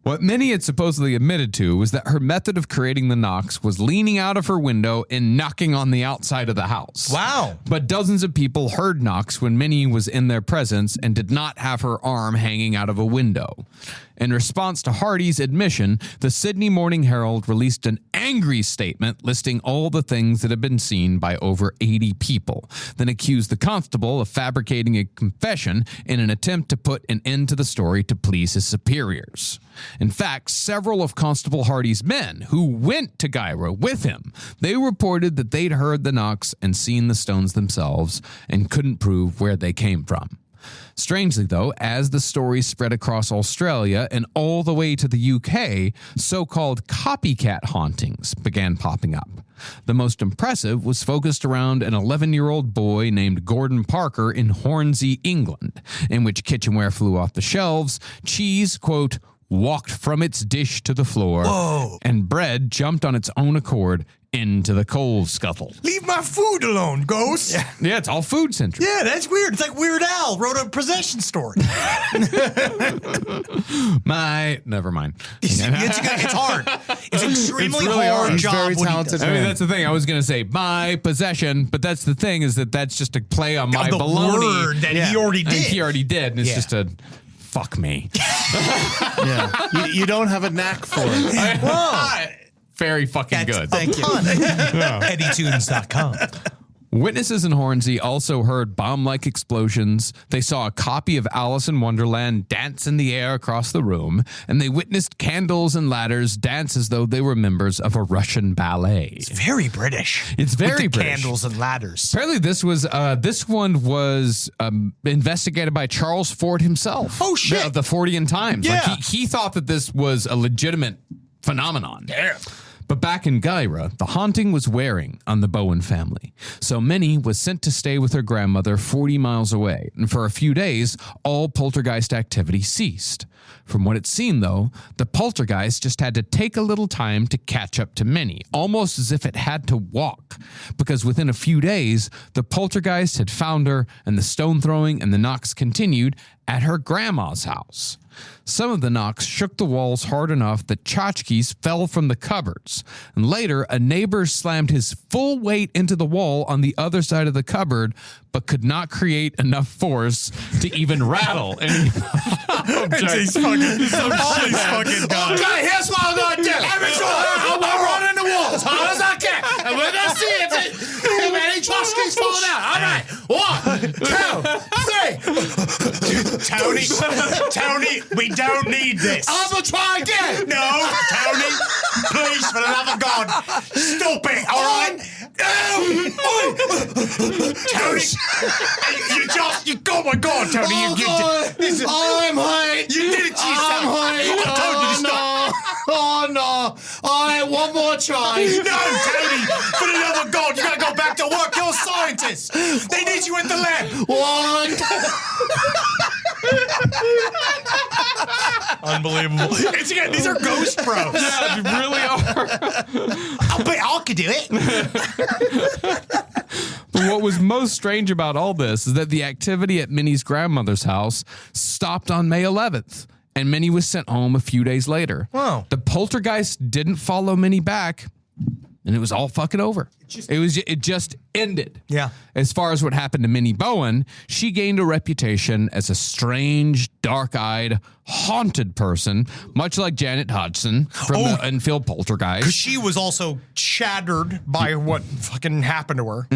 What Minnie had supposedly admitted to was that her method of creating the knocks was leaning out of her window and knocking on the outside of the house. Wow. But dozens of people heard knocks when Minnie was in their presence and did not have her arm hanging out of a window. In response to Hardy's admission, the Sydney Morning Herald released an angry statement listing all the things that had been seen by over 80 people, then accused the constable of fabricating a confession in an attempt to put an end to the story to please his superiors. In fact, several of Constable Hardy's men who went to Gyra with him, they reported that they'd heard the knocks and seen the stones themselves and couldn't prove where they came from. Strangely, though, as the story spread across Australia and all the way to the UK, so-called copycat hauntings began popping up. The most impressive was focused around an 11-year-old boy named Gordon Parker in Hornsey, England, in which kitchenware flew off the shelves, cheese, quote, walked from its dish to the floor, and bread jumped on its own accord into the coal scuttle. Leave my food alone, Ghost. Yeah, it's all food-centric. Yeah, that's weird. It's like Weird Al wrote a possession story. Never mind. It's hard. It's extremely really hard hard. He's job. very what he talented does. I mean, that's the thing. I was going to say my possession, but that's the thing is that that's just a play on my the baloney. word that he already And did. he already did, and it's Yeah. just a fuck me. Yeah. You don't have a knack for it. Very fucking That's good. Thank you. EddieTunes.com. Witnesses in Hornsey also heard bomb-like explosions. They saw a copy of Alice in Wonderland dance in the air across the room, and they witnessed candles and ladders dance as though they were members of a Russian ballet. It's very British. It's very With the British. candles and ladders. Apparently, this one was investigated by Charles Ford himself. Oh, shit. Of the Fortean Times. Yeah. Like he thought that this was a legitimate phenomenon. Damn. But back in Gyra, the haunting was wearing on the Bowen family. So Minnie was sent to stay with her grandmother 40 miles away. And for a few days, all poltergeist activity ceased. From what it seemed, though, the poltergeist just had to take a little time to catch up to Minnie, almost as if it had to walk. Because within a few days, the poltergeist had found her, and the stone throwing and the knocks continued at her grandma's house. Some of the knocks shook the walls hard enough that tchotchkes fell from the cupboards. And later, a neighbor slammed his full weight into the wall on the other side of the cupboard, but could not create enough force to even rattle any He's fucking God. Okay, here's what I'm going to do. I'm going to run in the wall as hard as I can. And we're going to see if any tchotchkes falling out. All right. 1, 2, 3. Tony, we don't need this. I'm going to try again. No, Tony, please, for the love of God, stop it, all right? Tony! Oh my God, Tony! I'm high. You did it to yourself. I'm high. Tony, stop. Oh no! All right, one more try. No, Tony! For the love of God, you gotta go back to work. You're a scientist. They need you in the lab. One. Unbelievable. It's again, these are ghost pros. Yeah, they really are. I could do it. But what was most strange about all this is that the activity at Minnie's grandmother's house stopped on May 11th, and Minnie was sent home a few days later. Wow. The poltergeist didn't follow Minnie back, and it was all fucking over. It just ended. Yeah. As far as what happened to Minnie Bowen, she gained a reputation as a strange, dark-eyed, haunted person, much like Janet Hodgson from the Enfield Poltergeist. She was also shattered by what fucking happened to her.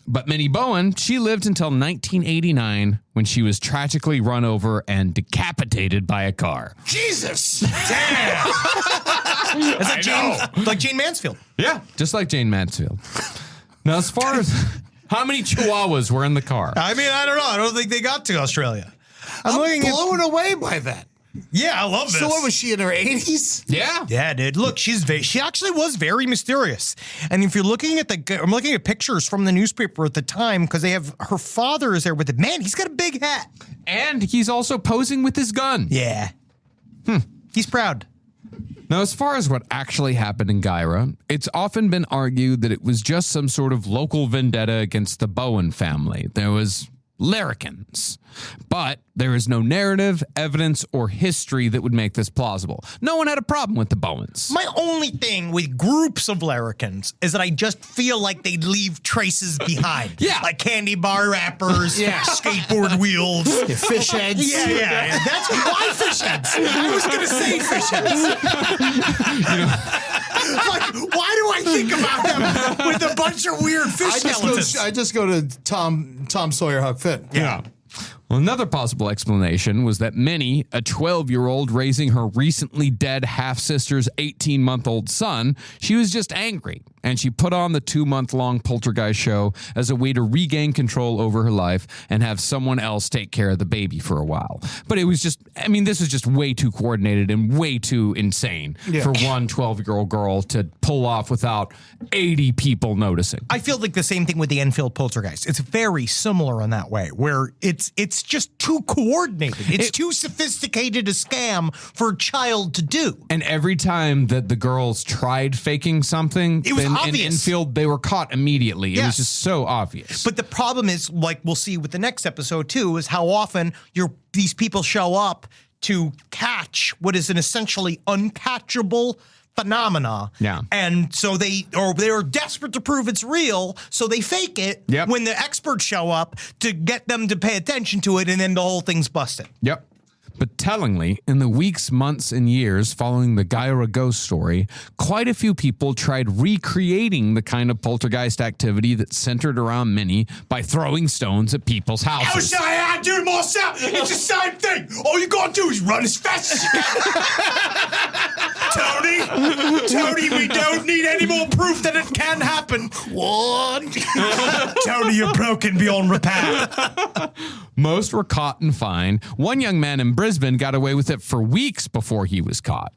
But Minnie Bowen, she lived until 1989 when she was tragically run over and decapitated by a car. Jesus! Damn! It's like Jane Mansfield. Yeah, just like Jane Mansfield. Now, as far as how many chihuahuas were in the car? I mean, I don't know. I don't think they got to Australia. I'm blown away by that. Yeah, I love this. So what was she in her 80s? Yeah. Yeah, dude. Look, she actually was very mysterious. And if you're looking at I'm looking at pictures from the newspaper at the time because they have her father is there with it. Man, he's got a big hat. And he's also posing with his gun. Yeah. He's proud. Now, as far as what actually happened in Gyra, it's often been argued that it was just some sort of local vendetta against the Bowen family. There was larrikins. But there is no narrative, evidence, or history that would make this plausible. No one had a problem with the Bowens. My only thing with groups of larrikins is that I just feel like they'd leave traces behind. Yeah. Like candy bar wrappers, skateboard wheels. Fish heads. Yeah. That's why fish heads. I was going to say fish heads. Like, why do I think about them with a bunch of weird fish skeletons? I just go to Tom Sawyer Huck Finn. Yeah. Well, another possible explanation was that Minnie, a 12-year-old raising her recently dead half-sister's 18-month-old son, she was just angry, and she put on the 2-month-long poltergeist show as a way to regain control over her life and have someone else take care of the baby for a while. But it was just, I mean, this was just way too coordinated and way too insane for one 12-year-old girl to pull off without 80 people noticing. I feel like the same thing with the Enfield Poltergeist. It's very similar in that way, where it's just too coordinated. It's too sophisticated a scam for a child to do. And every time that the girls tried faking something, it was in obvious. Enfield, they were caught immediately. It was just so obvious. But the problem is, like we'll see with the next episode too, is how often these people show up to catch what is an essentially uncatchable phenomena. Yeah. And so they're desperate to prove it's real, so they fake it when the experts show up to get them to pay attention to it, and then the whole thing's busted. Yep. But tellingly, in the weeks, months, and years following the Guyra Ghost story, quite a few people tried recreating the kind of poltergeist activity that centered around Minnie by throwing stones at people's houses. I do it myself. It's the same thing. All you gotta do is run as fast as you can. Tony, we don't need any more proof that it can happen. One. Tony, you're broken beyond repair. Most were caught and fined. One young man in Brisbane got away with it for weeks before he was caught.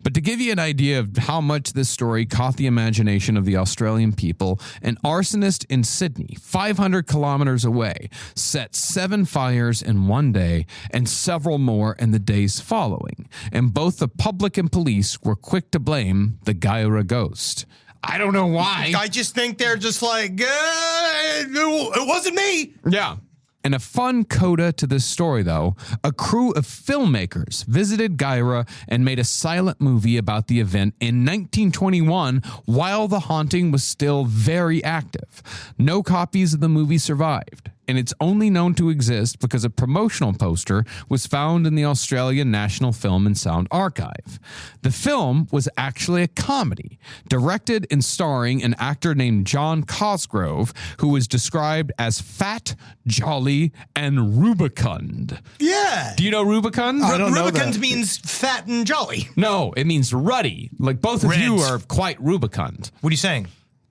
But to give you an idea of how much this story caught the imagination of the Australian people, an arsonist in Sydney, 500 kilometers away, set 7 fires in one day and several more in the days following. And both the public and police were quick to blame the Guyra Ghost. I don't know why. I just think they're just like, it wasn't me. Yeah. And a fun coda to this story, though, a crew of filmmakers visited Gyra and made a silent movie about the event in 1921 while the haunting was still very active. No copies of the movie survived, and it's only known to exist because a promotional poster was found in the Australian National Film and Sound Archive. The film was actually a comedy, directed and starring an actor named John Cosgrove, who was described as fat, jolly, and rubicund. Yeah. Do you know rubicund? I don't know Rubicund that. means fat and jolly. No, it means ruddy. Like both of you Red. are quite rubicund. What are you saying?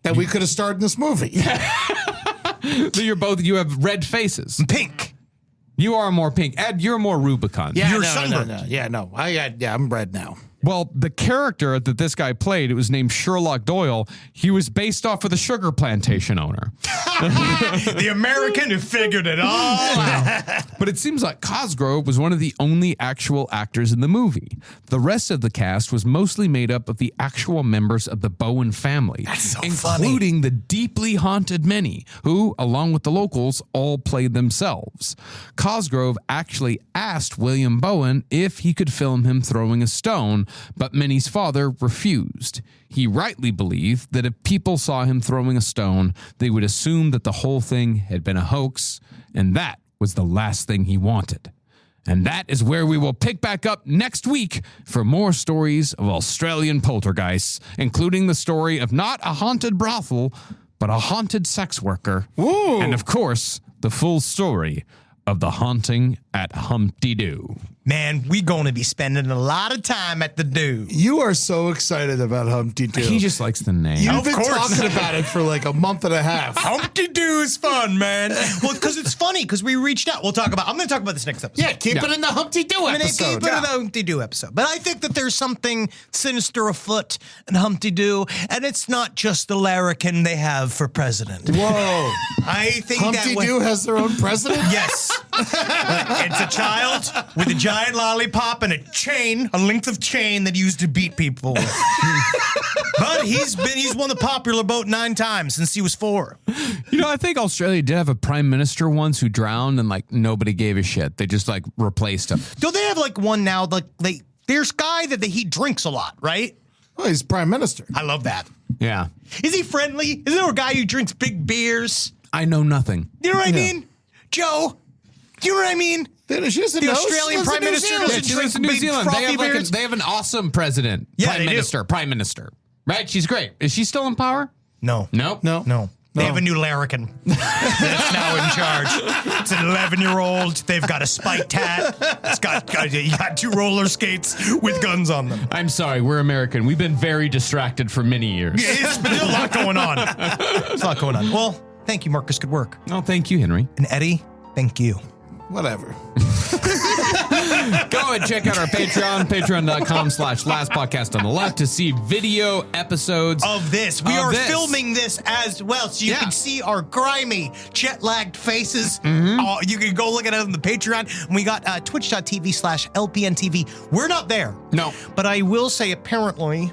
that we could have starred in this movie. So you have red faces. Pink. You are more pink. Ed, you're more Rubicon. Yeah, You're no, sunburned. no. Yeah, no. I'm red now. Well, the character that this guy played, it was named Sherlock Doyle. He was based off of the sugar plantation owner. The American who figured it all out. But it seems like Cosgrove was one of the only actual actors in the movie. The rest of the cast was mostly made up of the actual members of the Bowen family, so including the deeply haunted many, who, along with the locals, all played themselves. Cosgrove actually asked William Bowen if he could film him throwing a stone, but Minnie's father refused. He rightly believed that if people saw him throwing a stone, they would assume that the whole thing had been a hoax, and that was the last thing he wanted. And that is where we will pick back up next week for more stories of Australian poltergeists, including the story of not a haunted brothel, but a haunted sex worker. Ooh. And of course, the full story of the haunting at Humpty Doo. Man, we going to be spending a lot of time at the do. You are so excited about Humpty Doo. He just likes the name. You've Of been course. talking about it for like a month and a half. Humpty Doo is fun, man. Well, because it's funny, because we reached out. I'm going to talk about this next episode. Yeah, keep it in the Humpty Doo I'm going to episode. keep it in the Humpty Doo episode. But I think that there's something sinister afoot in Humpty Doo, and it's not just the larrikin they have for president. Whoa. I think Humpty Doo has their own president? Yes. It's a child with a giant lollipop and a chain, a length of chain that he used to beat people with. But he's won the popular vote 9 times since he was 4. You know, I think Australia did have a prime minister once who drowned and like nobody gave a shit. They just like replaced him. Don't they have like one now? Like there's guy that he drinks a lot, right? Oh, he's prime minister. I love that. Yeah. Is he friendly? Is there a guy who drinks big beers? I know nothing. You know what I mean? Joe, do you know what I mean? She doesn't The know. Australian She lives in Prime New Minister Zealand. doesn't She drink lives in New big Zealand. They frothy have, beers? they have an awesome president. Yeah, prime they do. minister. Prime minister. Right? She's great. Is she still in power? No. Nope. No. They have a new larrikin that's now in charge. It's an 11-year-old. They've got a spiked hat. It's got you got 2 roller skates with guns on them. I'm sorry. We're American. We've been very distracted for many years. It's been a lot going on. There's a lot going on. Well, thank you, Marcus. Good work. Oh, thank you, Henry. And Eddie, thank you. Whatever. Go and check out our Patreon, patreon.com/last podcast on the left to see video episodes Of this. We Of are this. filming this as well, so you Yeah. can see our grimy, jet-lagged faces. You can go look at it on the Patreon. And we got twitch.tv/LPNTV. We're not there. No. But I will say, apparently,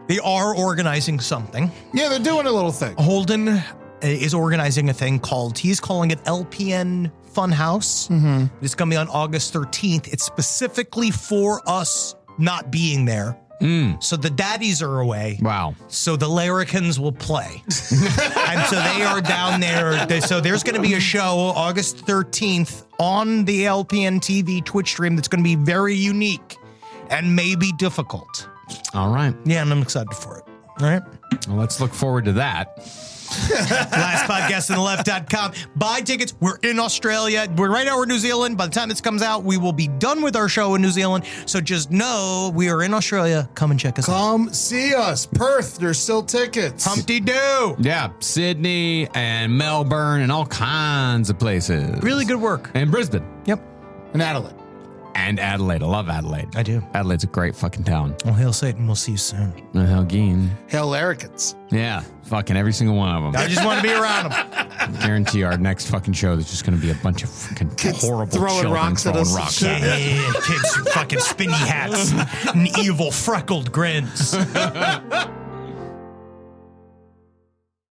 they are organizing something. Yeah, they're doing a little thing. Holden is organizing a thing he's calling it LPN Funhouse. Mm-hmm. It's going to be on August 13th. It's specifically for us not being there. So the daddies are away. Wow. So the larrikins will play. And so they are down there. So there's going to be a show August 13th on the LPN TV Twitch stream that's going to be very unique and maybe difficult. All right. Yeah, and I'm excited for it. All right. Well, let's look forward to that. LastpodcastontheLeft.com. Buy tickets. We're in Australia. Right now we're in New Zealand. By the time this comes out, we will be done with our show in New Zealand. So just know we are in Australia. Come and check us out. Come see us. Perth, there's still tickets. Humpty Doo. Yeah. Sydney and Melbourne and all kinds of places. Really good work. And Brisbane. Yep. And Adelaide. And Adelaide. I love Adelaide. I do. Adelaide's a great fucking town. Well, hail Satan. We'll see you soon. And Helgeen. Hail Larrikins. Yeah. Fucking every single one of them. I just want to be around them. I guarantee our next fucking show there's just going to be a bunch of fucking horrible throwing children rocks at throwing us. rocks Yeah, at us. kids with fucking spinny hats and evil freckled grins.